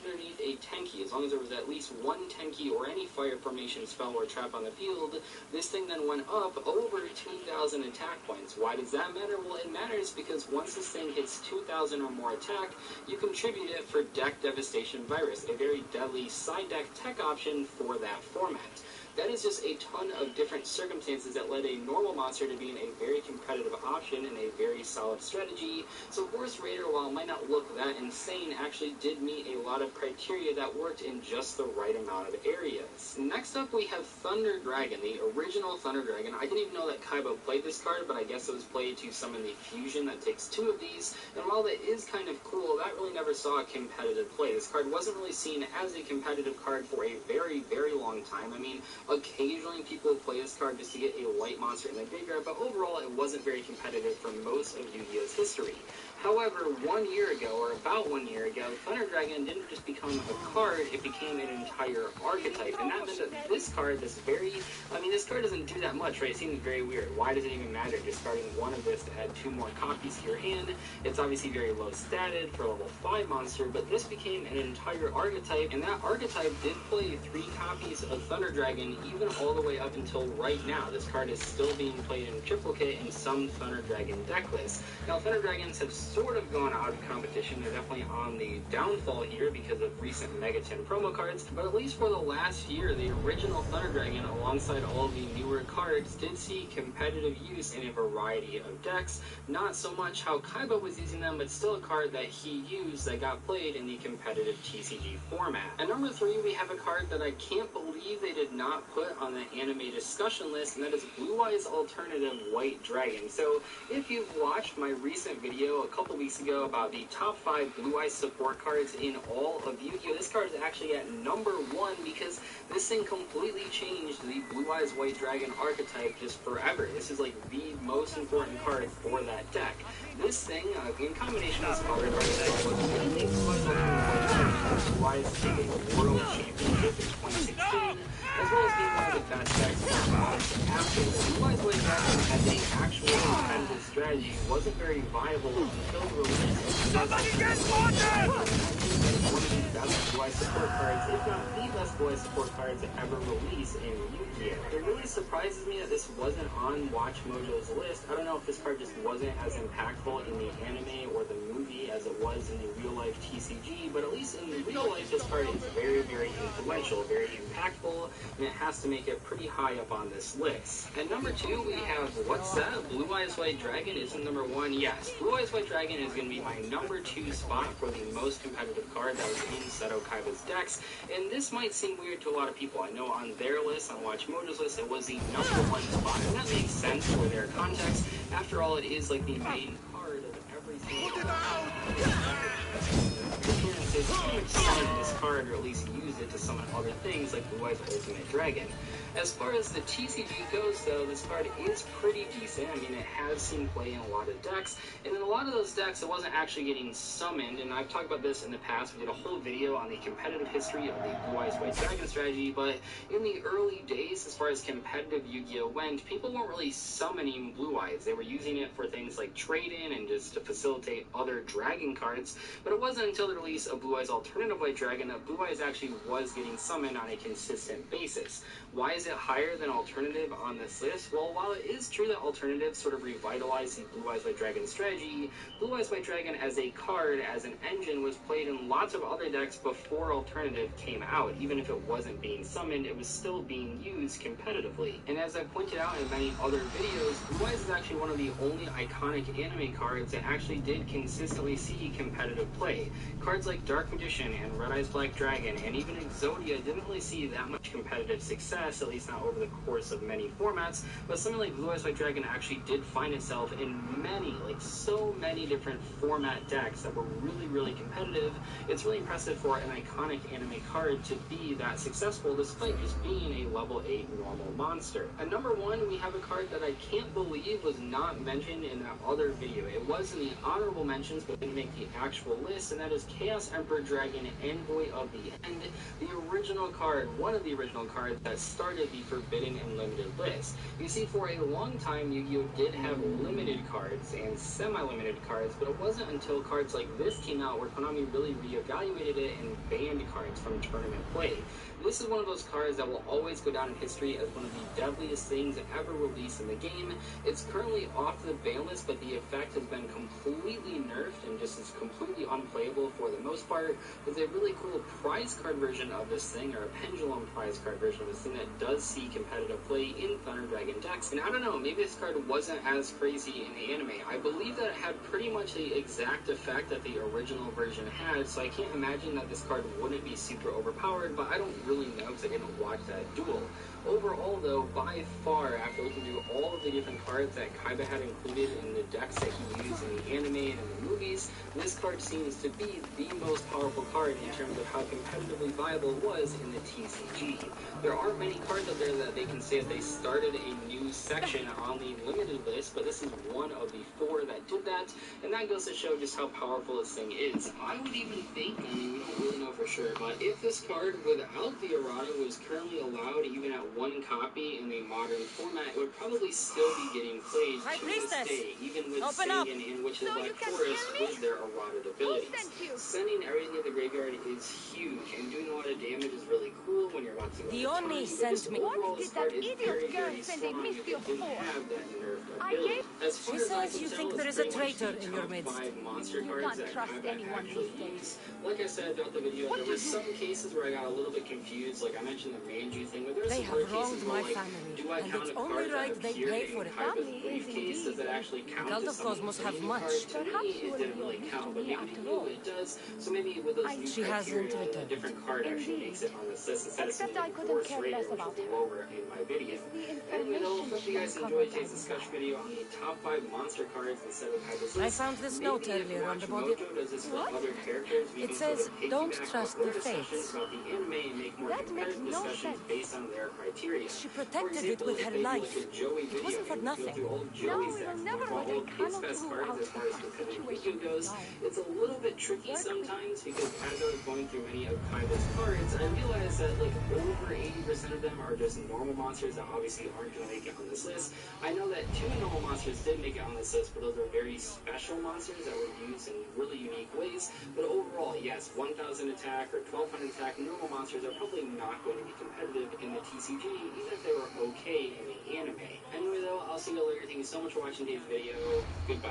Underneath a Tenki, as long as there was at least one Tenki or any Fire Formation spell or trap on the field, this thing then went up over 2,000 attack points. Why does that matter? Well, it matters because once this thing hits 2,000 or more attack, you contribute it for Deck Devastation Virus, a very deadly side deck tech option for that format. That is just a ton of different circumstances that led a normal monster to being a very competitive option and a very solid strategy. So Vorse Raider, while it might not look that insane, actually did meet a lot of criteria that worked in just the right amount of areas. Next up, we have Thunder Dragon, the original Thunder Dragon. I didn't even know that Kaiba played this card, but I guess it was played to summon the fusion that takes 2 of these, and while that is kind of cool, that really never saw a competitive play. This card wasn't really seen as a competitive card for a very, very long time. I mean, Occasionally people would play this card just to get a white monster in the graveyard, but overall it wasn't very competitive for most of Yu-Gi-Oh's history. However, 1 year ago, or about 1 year ago, Thunder Dragon didn't just become a card, it became an entire archetype. And that meant that this card, this card doesn't do that much, right? It seems very weird. Why does it even matter? Discarding one of this to add 2 more copies to your hand. It's obviously very low statted for a level 5 monster, but this became an entire archetype, and that archetype did play 3 copies of Thunder Dragon, even all the way up until right now. This card is still being played in triplicate in some Thunder Dragon deck lists. Now, Thunder Dragons have sort of gone out of competition. They're definitely on the downfall here because of recent Mega 10 promo cards, but at least for the last year, the original Thunder Dragon, alongside all of the newer cards, did see competitive use in a variety of decks. Not so much how Kaiba was using them, but still a card that he used that got played in the competitive TCG format. At number 3, we have a card that I can't believe they did not put on the anime discussion list, and that is Blue Eyes Alternative White Dragon. So, if you've watched my recent video a couple weeks ago about the top 5 Blue Eyes support cards in all of Yu-Gi-Oh! This card is actually at number 1 because this thing completely changed the Blue Eyes White Dragon archetype just forever. This is like the most important card for that deck. This thing, in combination with Scholar Card deck, was mainly Blue Eyes taking a world championship in 2016, as well as being one of the best decks for months afterwards. Blue Eyes White Dragon as an actual competitive strategy wasn't very viable until the release of one of the best Blue Eyes support cards, if not the best Blue Eyes support cards ever released in Yu-Gi-Oh! It really surprises me that this wasn't on Watch Mojo's list. I don't know if this card just wasn't as impactful in the anime or the movie as it was in the real-life TCG, but at least in real life, this card is very, very influential, very impactful, and it has to make it pretty high up on this list. At number 2, we have What's That? Blue Eyes White Dragon isn't number 1. Yes, Blue Eyes White Dragon is going to be my number 2 spot for the most competitive card that was in Seto Kaiba's decks, and this might seem weird to a lot of people. I know on their list, on Watch Mojo's list, it was the number 1 spot, and that makes sense for their context. After all, it is like the main card of every single appearances. You would summon this card, or at least use it to summon other things like Blue Eyes Ultimate Dragon. As far as the TCG goes, though, this card is pretty decent. I mean, it has seen play in a lot of decks, and in a lot of those decks, it wasn't actually getting summoned, and I've talked about this in the past. We did a whole video on the competitive history of the Blue Eyes White Dragon strategy, but in the early days, as far as competitive Yu-Gi-Oh! Went, people weren't really summoning Blue Eyes. They were using it for things like trade-in and just to facilitate other dragon cards, but it wasn't until the release of Blue Eyes Alternative White Dragon that Blue Eyes actually was getting summoned on a consistent basis. Why is it higher than Alternative on this list? Well, while it is true that Alternative sort of revitalized the Blue Eyes White Dragon strategy, Blue Eyes White Dragon as a card, as an engine, was played in lots of other decks before Alternative came out. Even if it wasn't being summoned, it was still being used competitively. And as I pointed out in many other videos, Blue Eyes is actually one of the only iconic anime cards that actually did consistently see competitive play. Cards like Dark Magician and Red Eyes Black Dragon and even Exodia didn't really see that much competitive success, at least not over the course of many formats, but something like Blue Eyes White Dragon actually did find itself in many, like so many different format decks that were really, really competitive. It's really impressive for an iconic anime card to be that successful despite just being a level 8 normal monster. At number 1, we have a card that I can't believe was not mentioned in that other video. It was in the honorable mentions, but didn't make the actual list, and that is Chaos Emperor Dragon, Envoy of the End, the original card, one of the original cards that started the Forbidden and Limited list. You see, for a long time, Yu-Gi-Oh! Did have limited cards and semi-limited cards, but it wasn't until cards like this came out where Konami really reevaluated it and banned cards from tournament play. This is one of those cards that will always go down in history as one of the deadliest things ever released in the game. It's currently off the ban list, but the effect has been completely nerfed and just is completely unplayable for the most part. There's a really cool prize card version of this thing, or a pendulum prize card version of this thing, that does see competitive play in Thunder Dragon decks. And I don't know, maybe this card wasn't as crazy in the anime. I believe that it had pretty much the exact effect that the original version had, so I can't imagine that this card wouldn't be super overpowered, but I don't really know because I didn't watch that duel. Overall, though, by far, after looking through all of the different cards that Kaiba had included in the decks that he used in the anime and in the movies, this card seems to be the most powerful card in terms of how competitively viable it was in the TCG. There aren't many cards out there that they can say that they started a new section on the limited list, but this is one of the 4 that did that, and that goes to show just how powerful this thing is. I would even think, I mean, we don't really know for sure, but if this card without the errata was currently allowed even at 1 copy in the modern format, it would probably still be getting played to this day, even with Singin and Witch of the Black Forest with their errata abilities. Sending everything to the graveyard is huge, and doing a lot of damage is really cool when you're about to go to Dione sent me. What did that idiot girl send a Misty of 4? She says you think there is a traitor in your midst. You can't trust anyone these days. Like I said throughout the video, there were some cases where I got a little bit confused, like I mentioned the Manju thing, but there were some other cases where, like, do I count a card that appeared in Kaiba's briefcase? Does it actually count as something Cosmos have much. to me, it didn't really count, but maybe to you it does. So maybe with those new criteria, a different card actually makes it on this list instead of something like force rating, which will go over in my video. And you know, hope you guys enjoyed today's discussion video on the top 5 monster cards instead of Kaiba's list. I found this note earlier on the body. What? It says, don't trust the fates. That makes no sense. Based on their criteria. She protected it with her life. It wasn't for nothing. No, we will never let a cannot rule out a situation goes, it's a little bit tricky sometimes because as I was going through many of Kaiba's cards, I realized that like over 80% of them are just normal monsters that obviously aren't going to make it on this list. I know that 2 normal monsters did make it on this list, but those are very special monsters that were used in really unique ways. But overall, yes, 1000 attack or 1200 attack normal monsters are probably not going to be competitive in the TCG, even if they were okay in the anime. Anyway though, I'll see you later. Thank you so much for watching today's video. Goodbye.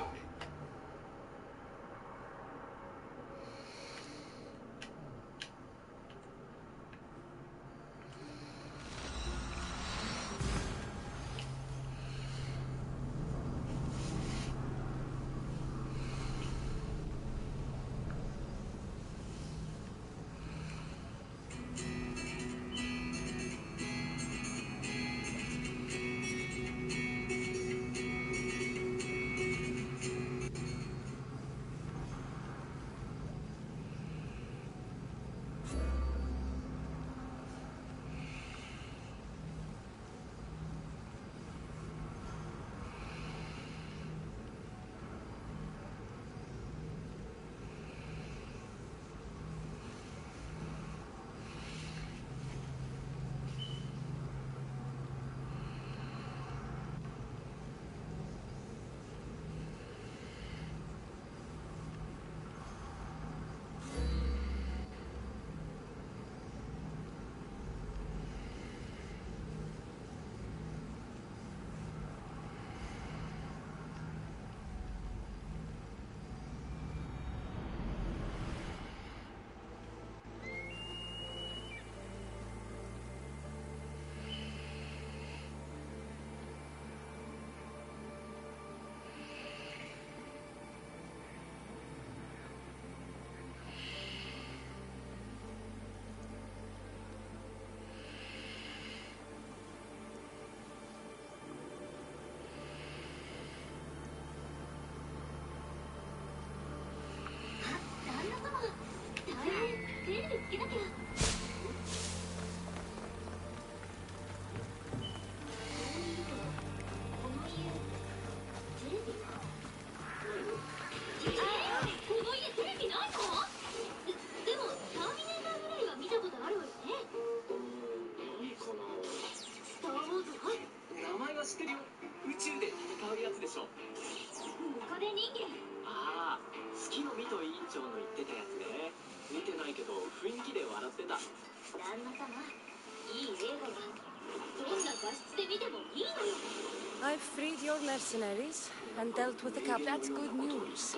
I've freed your mercenaries and dealt with the cap. That's good news.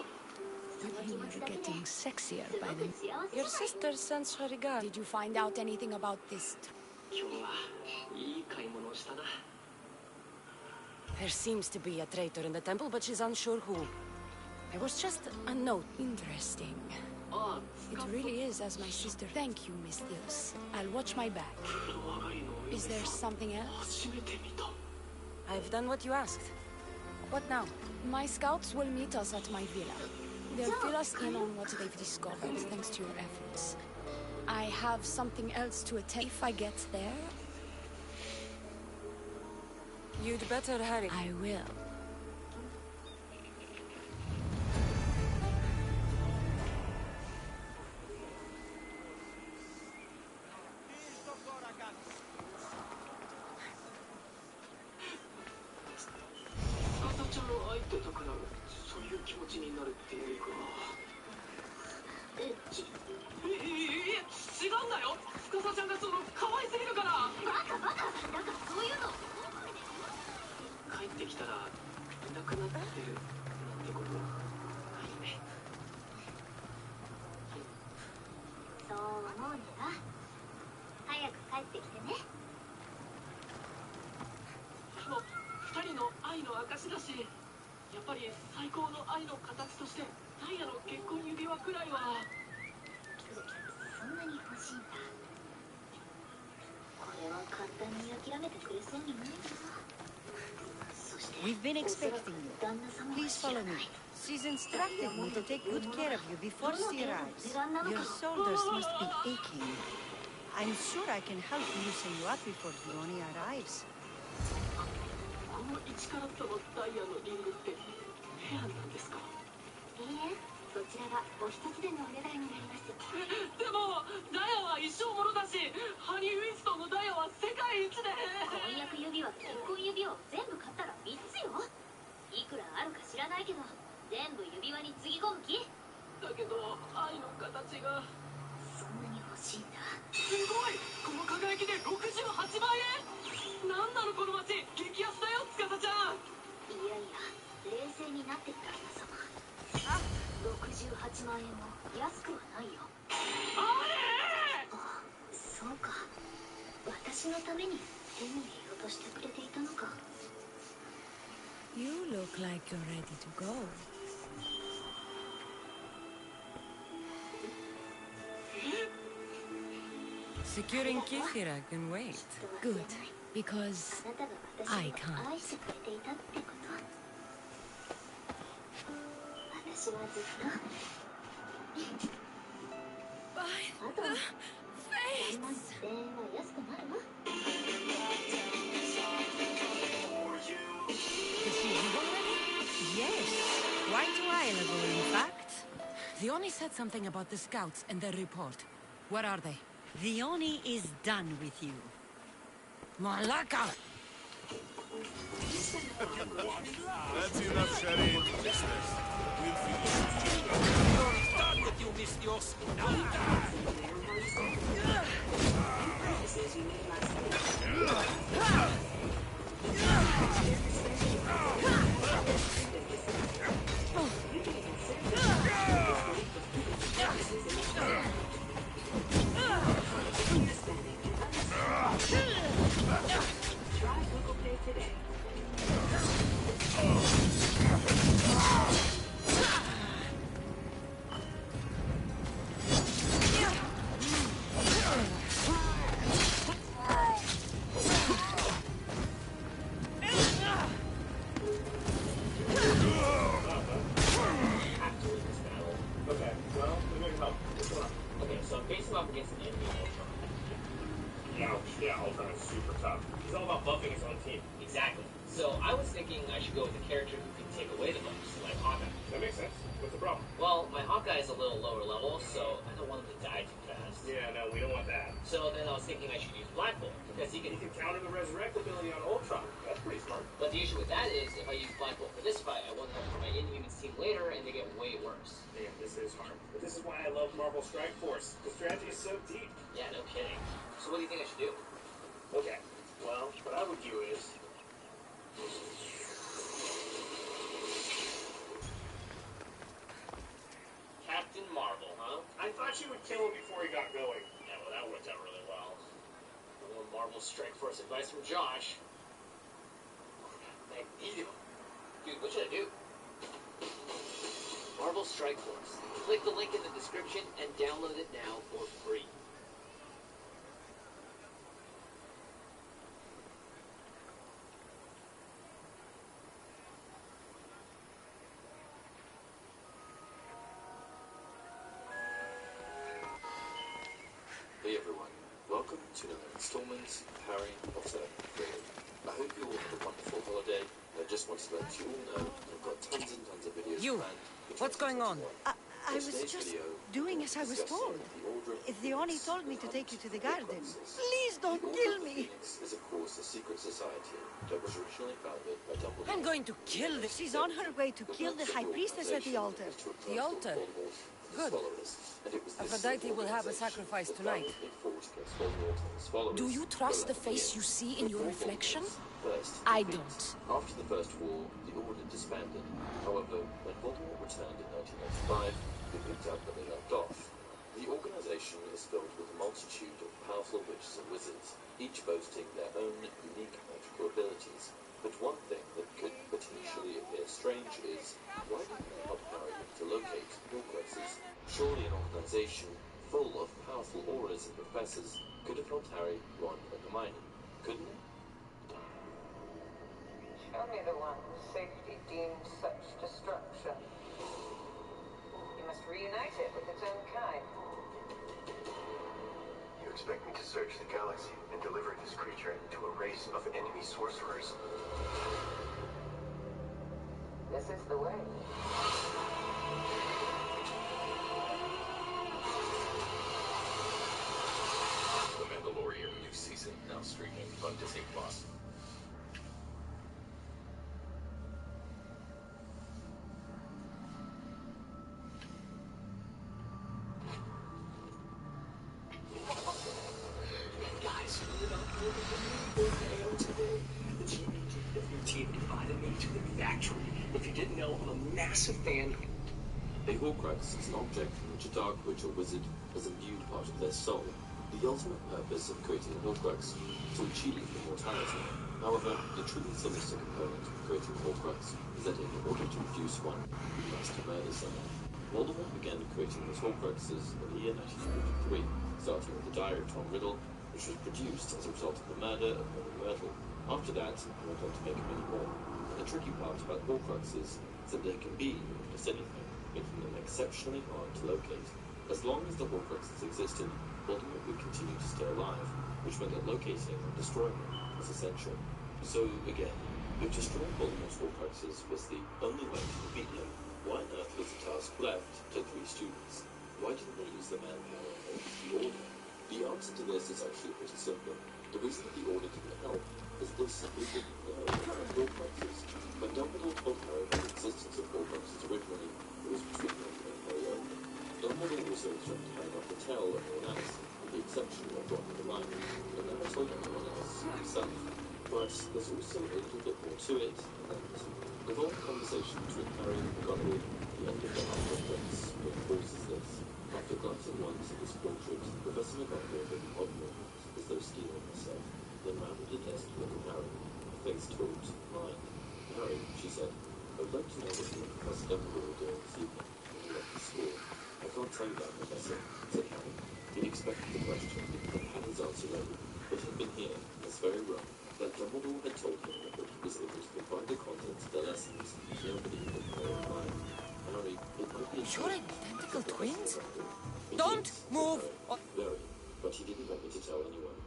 But you are getting sexier by the... Your sister sends her regard. Did you find out anything about this? There seems to be a traitor in the temple, but she's unsure who. It was just a note. Interesting. It really is as my sister. Thank you, Miss Dios. I'll watch my back. Is there something else? I've done what you asked. What now? My scouts will meet us at my villa. They'll fill us in on what they've discovered, thanks to your efforts. I have something else to attend. If I get there... You'd better hurry. I will. We've been expecting you. Please follow me. She's instructed me to take good care of you before she arrives. Your shoulders must be aching. I'm sure I can help loosen you up before Dione arrives. You look like you're ready to go. Securing Kithira can wait. Good, because I can't. By the fates! Is she here already? Yes, quite a while ago, in fact. Dione said something about the scouts and their report. Where are they? Dione is done with you. Malaka! That's enough, Sherry. Business. We'll finish. You're done with you, Miss Dios. Now die! Strike Force advice from Josh. Magneto. Dude, what should I do? Marvel Strike Force. Click the link in the description and download it now for free. Hey everyone, welcome to another installment of Harry Potter 3. I hope you all had a wonderful holiday, and I just wanted to let you all know I've got tons and tons of videos planned. What's going on? I was just doing as I was told. Theoni told me to take you to the garden. Please don't kill me. Is of course a secret society that was originally founded by Dumbledore. I'm going to kill this. She's on her way to kill the High Priestess at the altar. The altar? Good. Aphrodite will have a sacrifice tonight. Do you trust the face you see in your reflection? I don't. After the First War, the Order disbanded. However, when Voldemort returned in 1995, they picked up where they left off. The organization is filled with a multitude of powerful witches and wizards, each boasting their own unique magical abilities. But one thing that could potentially appear strange is, why didn't they help Harry to locate Horcruxes? Surely an organization full of powerful auras and professors could have helped Harry, Ron, and Hermione, couldn't they? Show me the one whose safety deemed such destruction. You must reunite it with its own kind. You expect me to search the galaxy and deliver this creature to a race of enemy sorcerers? This is the way. The Mandalorian new season now streaming on Disney+. Guys, today, the teenager of your team invited me to the factory. If you didn't know, I'm a massive fan. A Horcrux is an object in which a dark witch or wizard has imbued part of their soul. The ultimate purpose of creating a Horcrux is to achieve immortality. However, the truly sinister component of creating a Horcrux is that in order to produce one, you must murder someone. Voldemort began creating his Horcruxes in the year 1943, starting with the Diary of Tom Riddle, which was produced as a result of the murder of Molly Myrtle. After that, he went on to make many more. And the tricky part about Horcruxes is that they can be almost anything, making them exceptionally hard to locate. As long as the Horcruxes existed, Voldemort would continue to stay alive, which meant that locating and destroying them was essential. So, again, if destroying Voldemort's Horcruxes was the only way to defeat him, why on earth was the task left to 3 students? Why didn't they use the manpower of the Order? The answer to this is actually pretty simple. The reason that the Order didn't help is they simply didn't know about Horcruxes. When Dumbledore told Harry about the existence of Horcruxes originally, it was between them and Harry only. Dumbledore also instructed Harry not to tell anyone else, with the exception of Ron and Hermione, and never told anyone else himself. But there's also a little bit more to it than that. The whole conversation between Harry and McGonagall at the end of the Half-Life reinforces this. After glancing once at his portrait, Professor McGonagall looked oddly, as though stealing herself, then rounded the desk to look at Harry, her face taut, lined. Harry, she said, I would like to know what you and Professor Dumbledore were doing this evening when you left the school. I can't tell you that, Professor, said Harry. He'd expected the question and had his answer ready, but had been here, as very wrong, that Dumbledore had told him that he was able to provide the contents of their lessons. Nobody would know in mind. Harry, it might be... You're identical twins? Don't move! Very, but he didn't want me to tell anyone.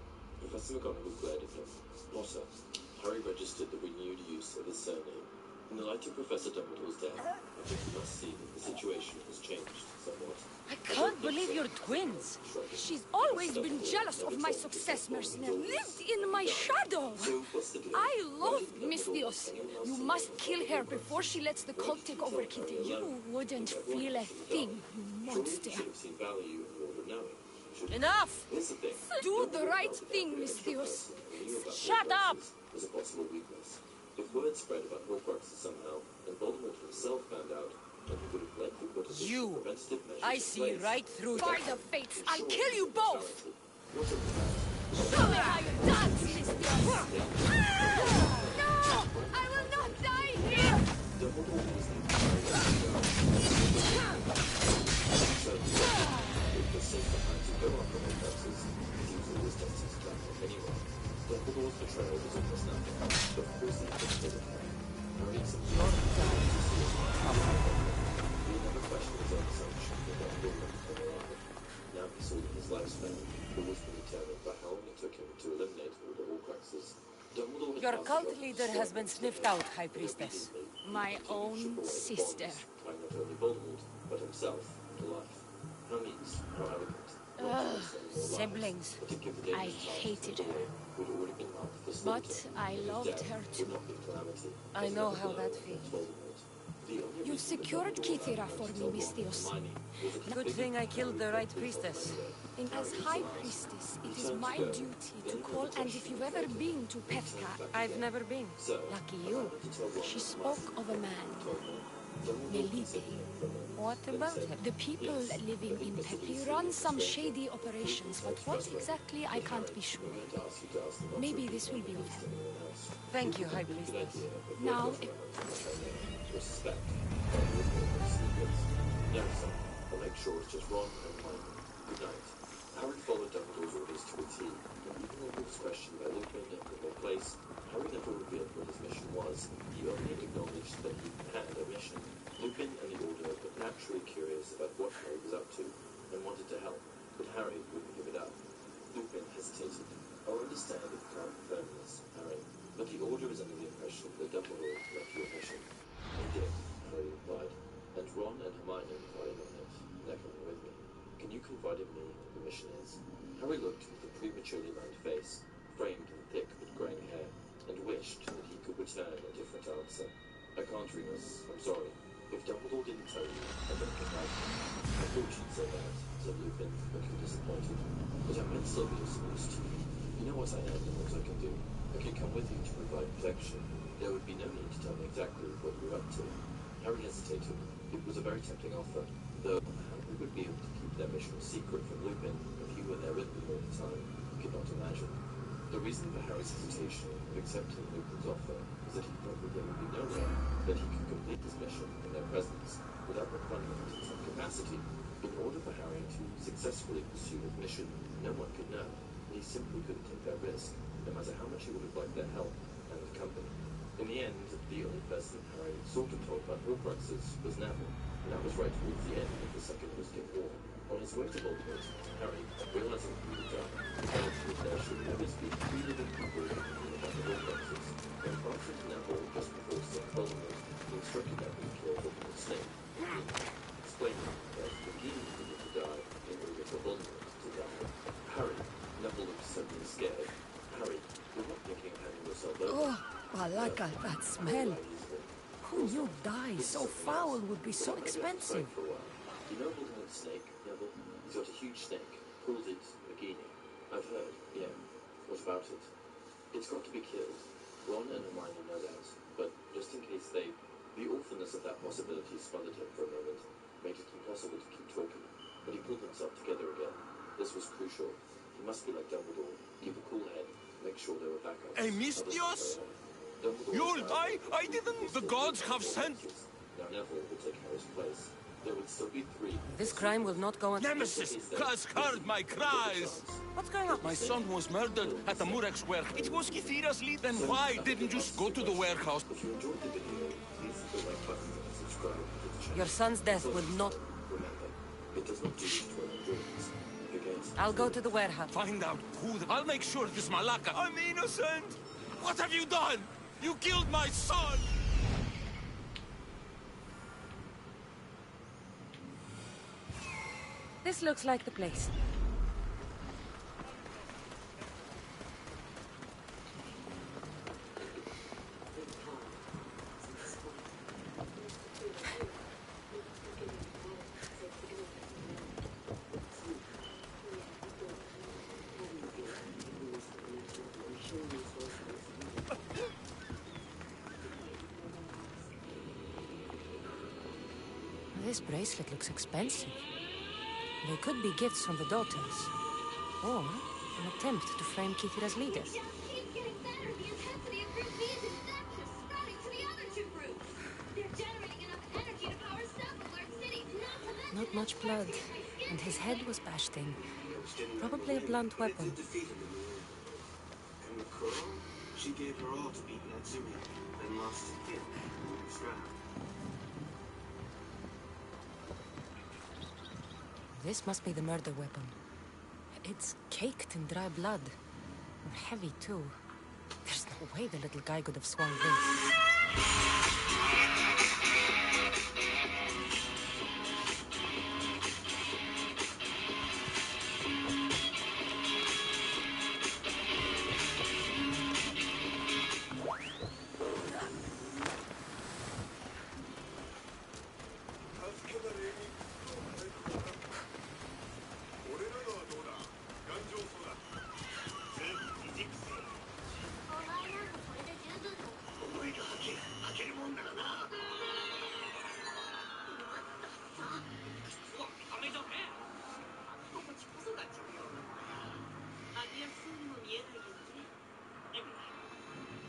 Professor McGonagall glared at him. Potter. Harry registered the renewed use of his surname. In the light of Professor Dumbledore's death, I think you must see that the situation has changed somewhat. I can't believe you're twins. She's always been jealous of my success, Mercenary. Lived in my shadow. I love Misthios. You must kill her before she lets the cult take over Kitty. You wouldn't feel a thing, you monster. Enough! Do the right thing, Misthios. Shut up! Was a possible weakness. If word spread about Horcruxes somehow, and Voldemort himself found out, then he would have likely put additional preventative measures I see right through By the fates, I'll kill you both! What a Show me how you dance, Misthios! No! I will not die here! Dumbledore was the Your cult leader has been sniffed out, High Priestess. My own sister. Not only Voldemort, but himself to life. How means, how arrogant. Ugh, siblings. I hated her. But I loved her too. I know how that feels. You've secured Kithira for me, Misthios. Good thing I killed the right priestess. As High Priestess, it is my duty to call, and if you've ever been to Pethka... I've never been. Lucky you. She spoke of a man. Melite. What about him? The people living in Pepi run some shady operations, but what exactly, I can't be sure. Maybe this will be of help. Thank you, High Priestess. Now... Respect. No, son. I'll make sure it's just Ron and Hermione. Good night. Harry followed Dumbledore's orders to a T, and even though he was questioned by Lupin and the place, Harry never revealed what his mission was. He only acknowledged that he had a mission. Lupin and the Order were naturally curious about what Harry was up to, and wanted to help, but Harry wouldn't give it up. Lupin hesitated. I'll understand if you can't confirm this, Harry, but the Order is under the impression that Dumbledore left your mission. He did, Harry replied, and Ron and Hermione replied on it, echoing with me. Can you confide in me what the mission is? Harry looked at the prematurely lined face, framed in thick but greying hair, and wished that he could return a different answer. I can't, Remus. I'm sorry. If Dumbledore didn't tell you, I don't think I can. I thought you'd say that, said Lupin, looking disappointed. But I meant Sylvius most to you. You know what I am and what I can do. I can come with you to provide protection. There would be no need to tell me exactly what you're up to. Harry hesitated. It was a very tempting offer, though how we would be able to keep their mission secret from Lupin if he were there with them all the time, he could not imagine. The reason for Harry's hesitation of accepting Lupin's offer was that he felt that there would be no way that he could complete his mission in their presence without refinement in some capacity. In order for Harry to successfully pursue his mission, no one could know, and he simply couldn't take that risk, no matter how much he would have liked their help and the company. In the end, the only person Harry sort of told about Horcruxes was Neville, and that was right towards the end of the Second Wizarding War. On his way to Voldemort, Harry, realizing he would die, felt that there should always be 3 living people about the Horcruxes. When passing Neville just before seeing Voldemort, he instructed Neville to kill Voldemort's snake, explaining that Nagini needed to die in order for Voldemort to die. Harry, Neville looked suddenly scared. Harry, you're not thinking of having yourself over. Malaka, that smell. Who knew dye so foul would be so expensive? You know Voldemort's snake, Neville? He's got a huge snake. Calls it Nagini. I've heard, yeah. What about it? It's got to be killed. Ron and Hermione know that, but just in case they... The awfulness of that possibility smothered him for a moment, made it impossible to keep talking, but he pulled himself together again. This was crucial. He must be like Dumbledore. Keep a cool head. Make sure there were backups. Hey, Misthios! You'll die! I didn't... The gods have sent... Now Neville would take Harry's place. There would still be 3. This crime will not go on... Nemesis has heard my cries! What's going on? My son was murdered at the Murex warehouse. It was Kithira's lead. Then why didn't you just go to the warehouse? If you enjoyed the video, please hit the like button and subscribe to the channel. Your son's death will not... Remember, it does not do to our dreams. I'll go to the warehouse. Find out who... I'll make sure this Malaka... I'm innocent! What have you done? You killed my son! This looks like the place. This bracelet looks expensive. They could be gifts from the daughters, or an attempt to frame Kithira's leader. Not much blood, and his head was bashed in. Probably a blunt weapon. And McCall, she gave her all to beat Natsumi, then lost again in the next round. This must be the murder weapon. It's caked in dry blood. And heavy, too. There's no way the little guy could have swung this.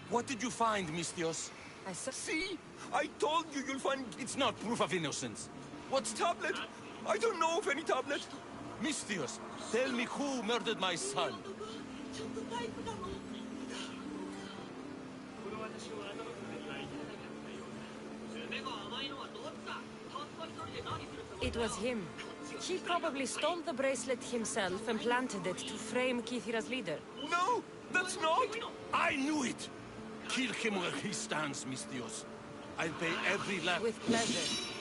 What did you find, Mistios? See? I told you you'll find... It's not proof of innocence. What's tablet? I don't know of any tablet. Mistios, tell me who murdered my son. It was him. He probably stole the bracelet himself and planted it to frame Kithira's leader. No, that's not... I knew it! Kill him where he stands, Mistios. I'll pay every last... With pleasure.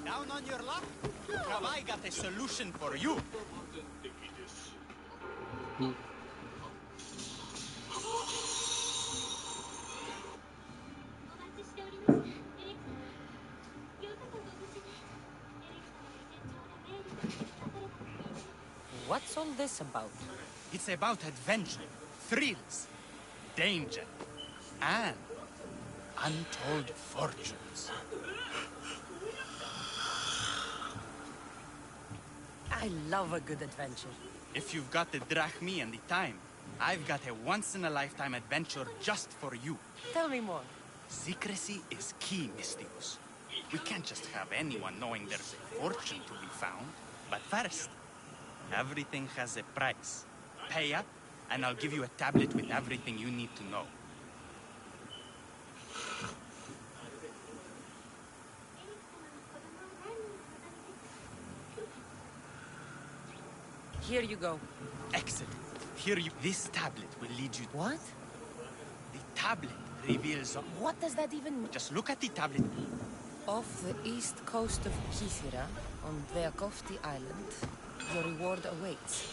Down on your luck? Have I got a solution for you? What's all this about? It's about adventure, thrills, danger, and untold fortunes. I love a good adventure. If you've got the drachmi and the time, I've got a once-in-a-lifetime adventure just for you. Tell me more. Secrecy is key, Mistios. We can't just have anyone knowing there's a fortune to be found. But first, everything has a price. Pay up, and I'll give you a tablet with everything you need to know. Here you go. Excellent. Here you... This tablet will lead you... What? The tablet reveals... What does that even mean? Just look at the tablet. Off the east coast of Kithira, on Veakofti Island, your reward awaits.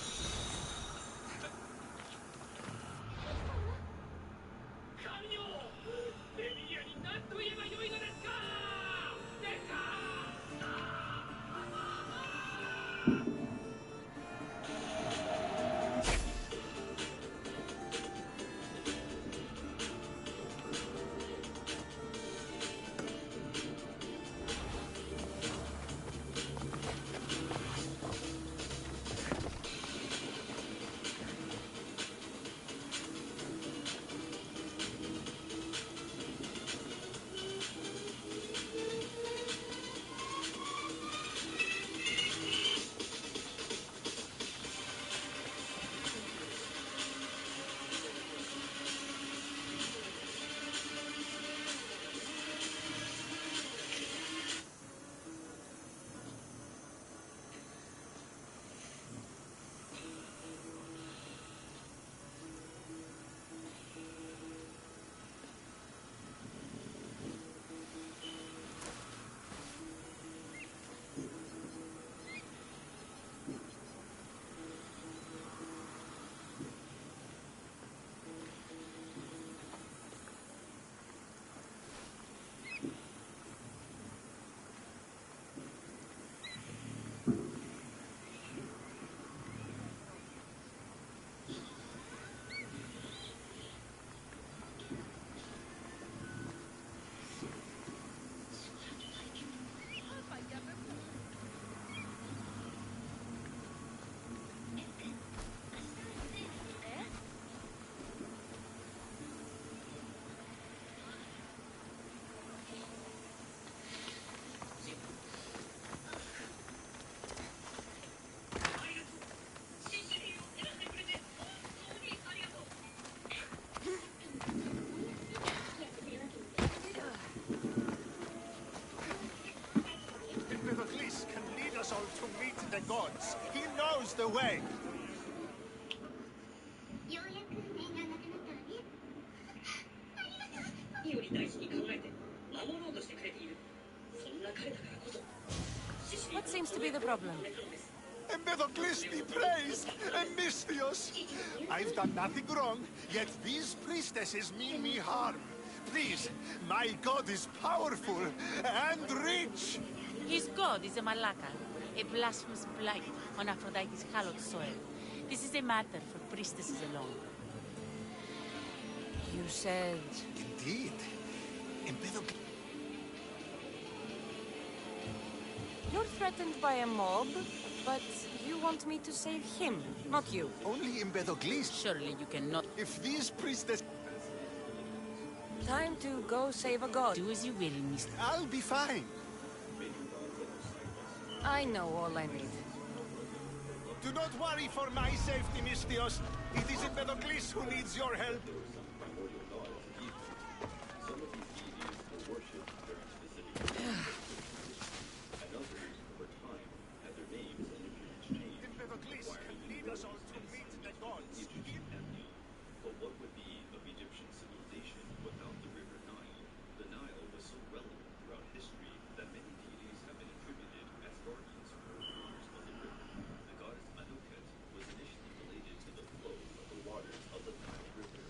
gods. He knows the way. What seems to be the problem? Empedocles be praised, and Misthios. I've done nothing wrong, yet these priestesses mean me harm. Please, my god is powerful and rich. His god is a malaka, a blasphemous blight on Aphrodite's hallowed soil. This is a matter for priestesses alone. You said... Indeed. Empedocles... You're threatened by a mob, but you want me to save him, not you. Only Empedocles. Surely you cannot... If these priestesses... Time to go save a god. Do as you will, Mr. I'll be fine. I know all I need. Do not worry for my safety, Misthios. It is Empedocles who needs your help. Empedocles can lead us all to meet the gods. But what would be of Egyptian civilization without the river Nile? The Nile was so relevant throughout history that many deities have been attributed as guardians or rulers of the river. The goddess Anuket was initially related to the flow of the waters of the Nile River,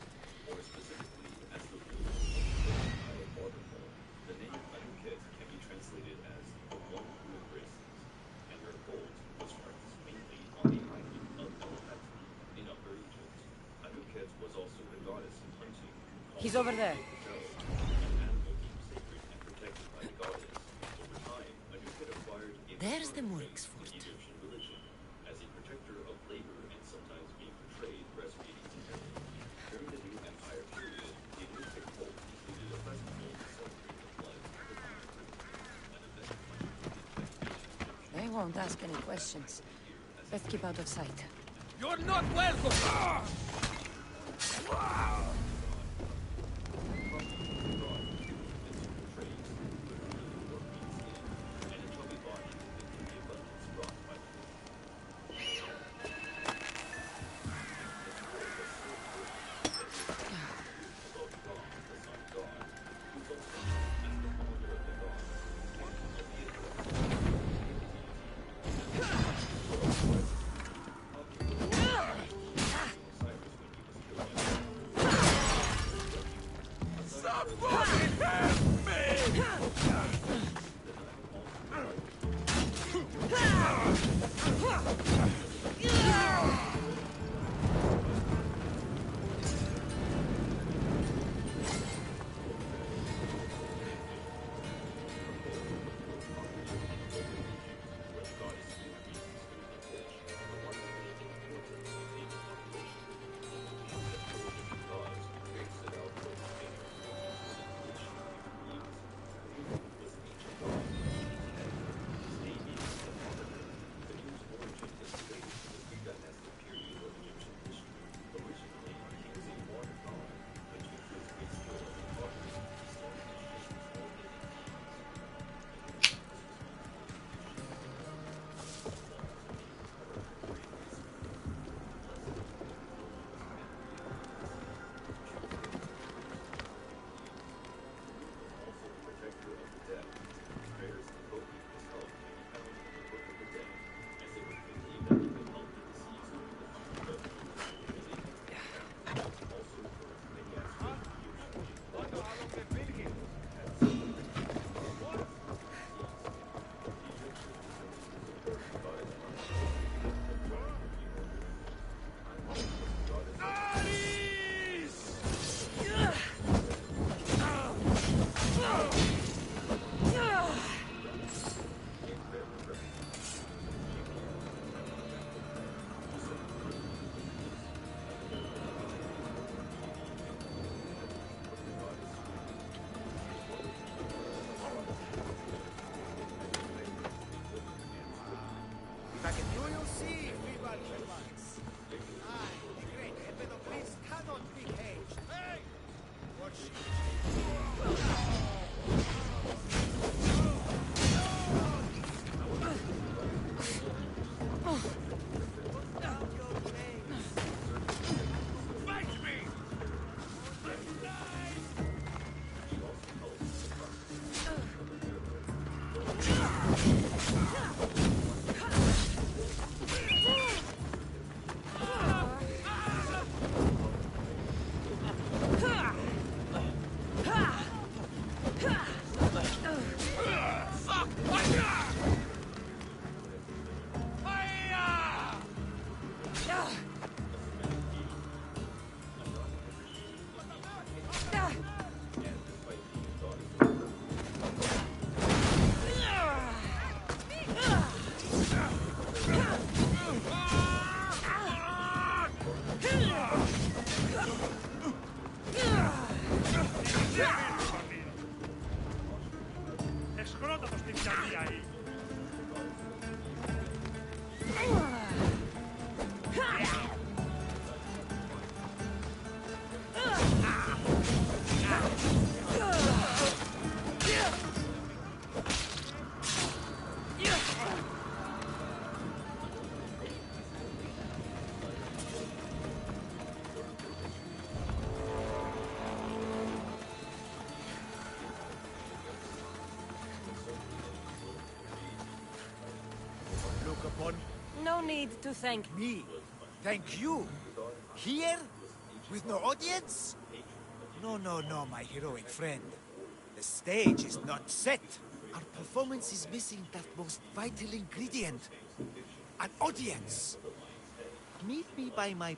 or specifically as the river of the Nile waterfall. The name Anuket can be translated as the one who embraces, and her cult was practiced mainly on the island of Elephant in Upper Egypt. Anuket was also the goddess of hunting. He's over there. There's the Murik's fort. Egyptian religion, as a protector of labor and sometimes being portrayed breastfeeding together. During the New Empire period, the Anuket cult included a festival to celebrate the blood of the Nile. An event They won't ask any questions. Let's keep out of sight. You're not welcome! No need to thank me. Thank you. Here? With no audience? No, my heroic friend. The stage is not set. Our performance is missing that most vital ingredient. An audience. Meet me by my...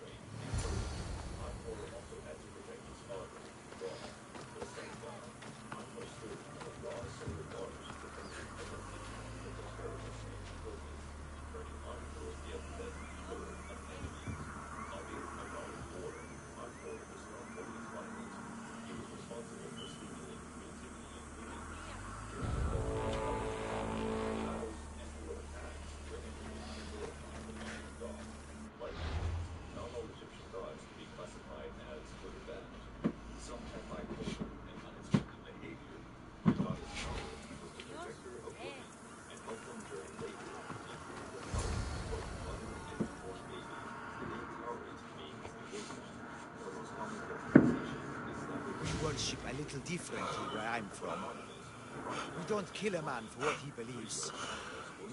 Worship a little differently where I'm from. We don't kill a man for what he believes.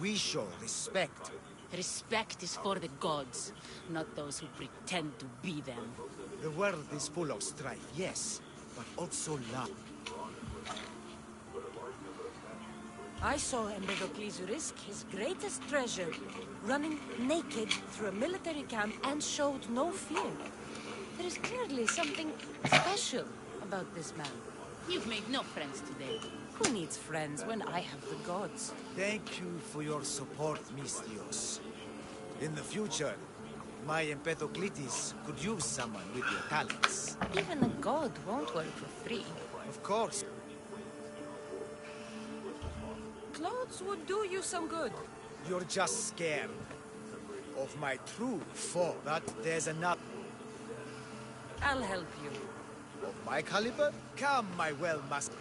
We show respect. Respect is for the gods, not those who pretend to be them. The world is full of strife, yes, but also love. I saw Empedocles risk his greatest treasure, running naked through a military camp and showed no fear. There is clearly something special about this man. You've made no friends today. Who needs friends when I have the gods? Thank you for your support, Misthios. In the future, my Empedocles could use someone with your talents. Even a god won't work for free. Of course. Clothes would do you some good. You're just scared of my true foe. But there's another. I'll help you. Of my caliber? Come, my well-master.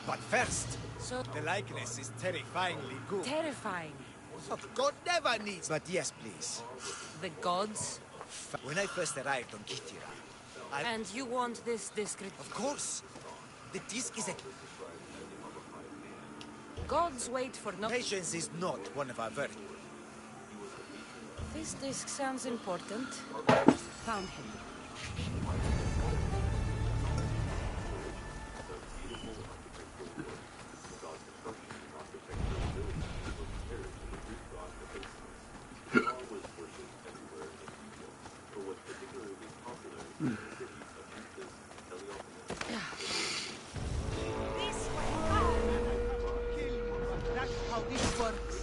But first, the likeness is terrifyingly good. Terrifying. God never needs. But yes, please. The gods? When I first arrived on Kythera, And you want this discreet? Of course. The disc is a... Gods wait for no... Patience is not one of our virtues. This disc sounds important. Found him. That's how this works.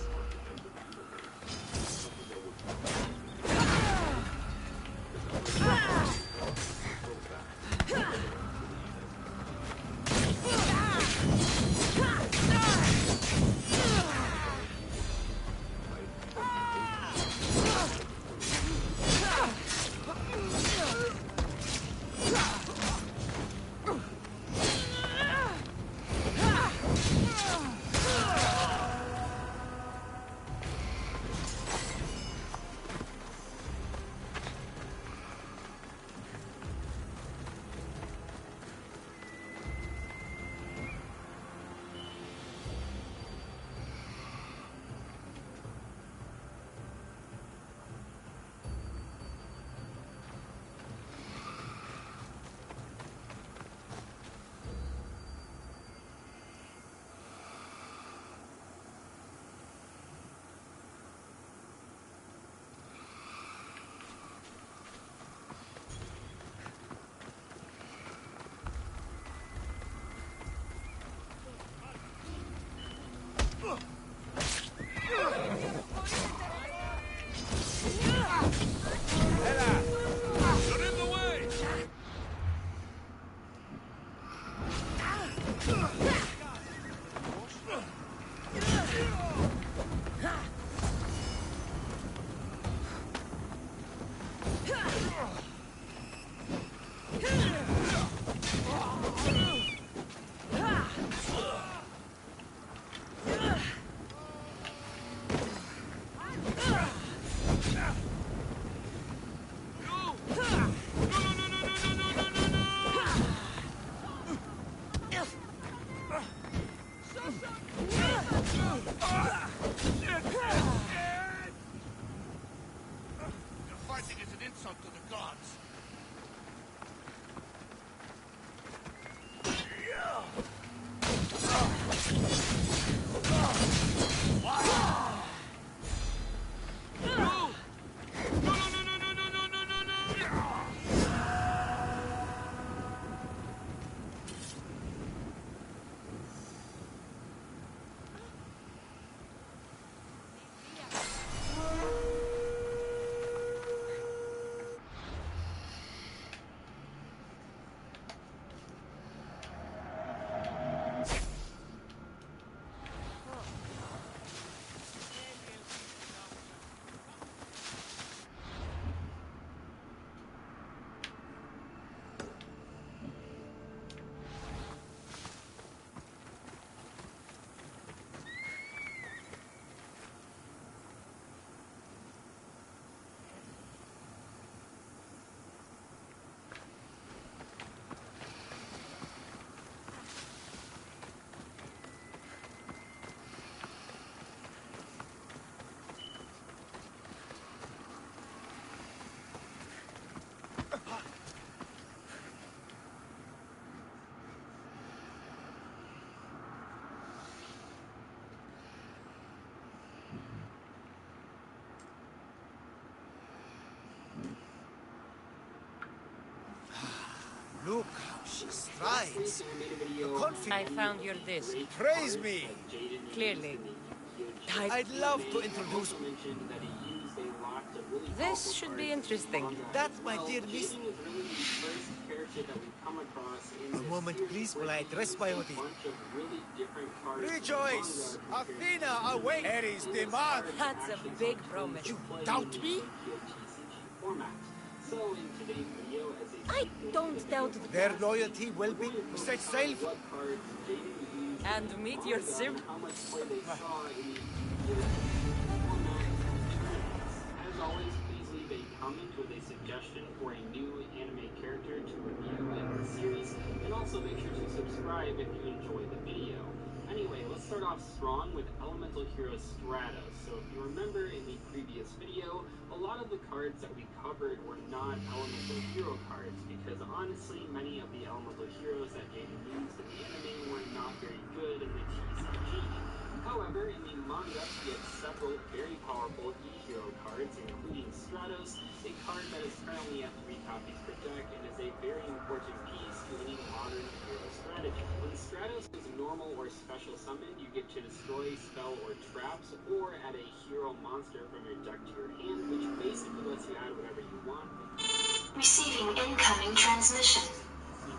Fighting is an insult to the gods. Look how she strides. The confidence. I found your disc. Praise me. Clearly. I'd love to introduce. This should be interesting. That, my dear Miss. A moment, please, while I dress my hoodie. Rejoice! Athena, awake! There is demand! That's a big promise. You doubt me? I don't doubt their loyalty will be set sail. And meet your sim. As always, please leave a comment with a suggestion for a new anime character to review in the series, and also make sure to subscribe if you enjoy the video. Anyway, let's start off strong with Elemental Hero Stratos. So if you remember in the previous video, a lot of the cards that we covered were not Elemental Hero cards, because honestly, many of the Elemental Heroes that Jaden used in the anime were not very good in the TCG. However, in the manga, we have several very powerful E-Hero cards, including Stratos, a card that is currently at 3 copies per deck and is a very important piece to any modern hero strategy. When Stratos is normal or special summoned, you get to destroy, spell, or traps, or add a hero monster from your deck to your hand, which basically lets you add whatever you want. Receiving incoming transmission.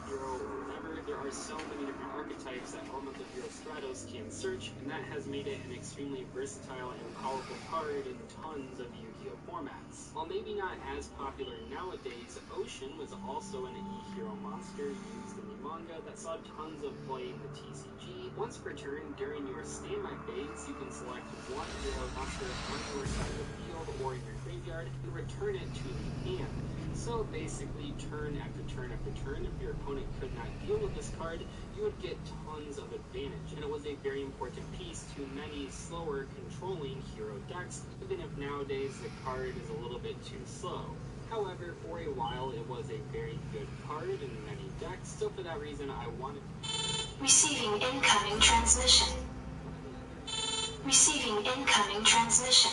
Hero or whatever. There are so many different archetypes that Elemental Hero Stratos can search, and that has made it an extremely versatile and powerful card in tons of Yu-Gi-Oh formats. While maybe not as popular nowadays, Ocean was also an E-Hero monster used in the manga that saw tons of play in the TCG. Once per turn during your standby phase, you can select one hero monster on your side of the field or in your graveyard and return it to the hand. So basically, turn after turn after turn, if your opponent could not deal with this card, you would get tons of advantage, and it was a very important piece to many slower controlling hero decks, even if nowadays the card is a little bit too slow. However, for a while it was a very good card in many decks, so for that reason I wanted... Receiving incoming transmission. Receiving incoming transmission.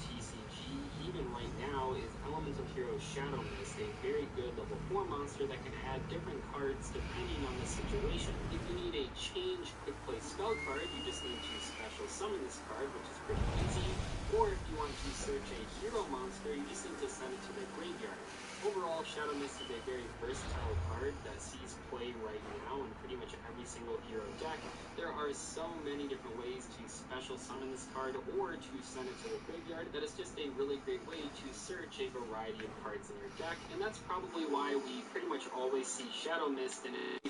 TCG, even right now, is Elemental Hero Shadow Mist, a very good level 4 monster that can add different cards depending on the situation. If you need a change quick play spell card, you just need to special summon this card, which is pretty easy. Or if you want to search a hero monster, you just need to send it to the graveyard. Overall, Shadow Mist is a very versatile card that sees play right now in pretty much every single hero deck. There are so many different ways to special summon this card or to send it to the graveyard that is just a really great way to search a variety of cards in your deck, and that's probably why we pretty much always see Shadow Mist in a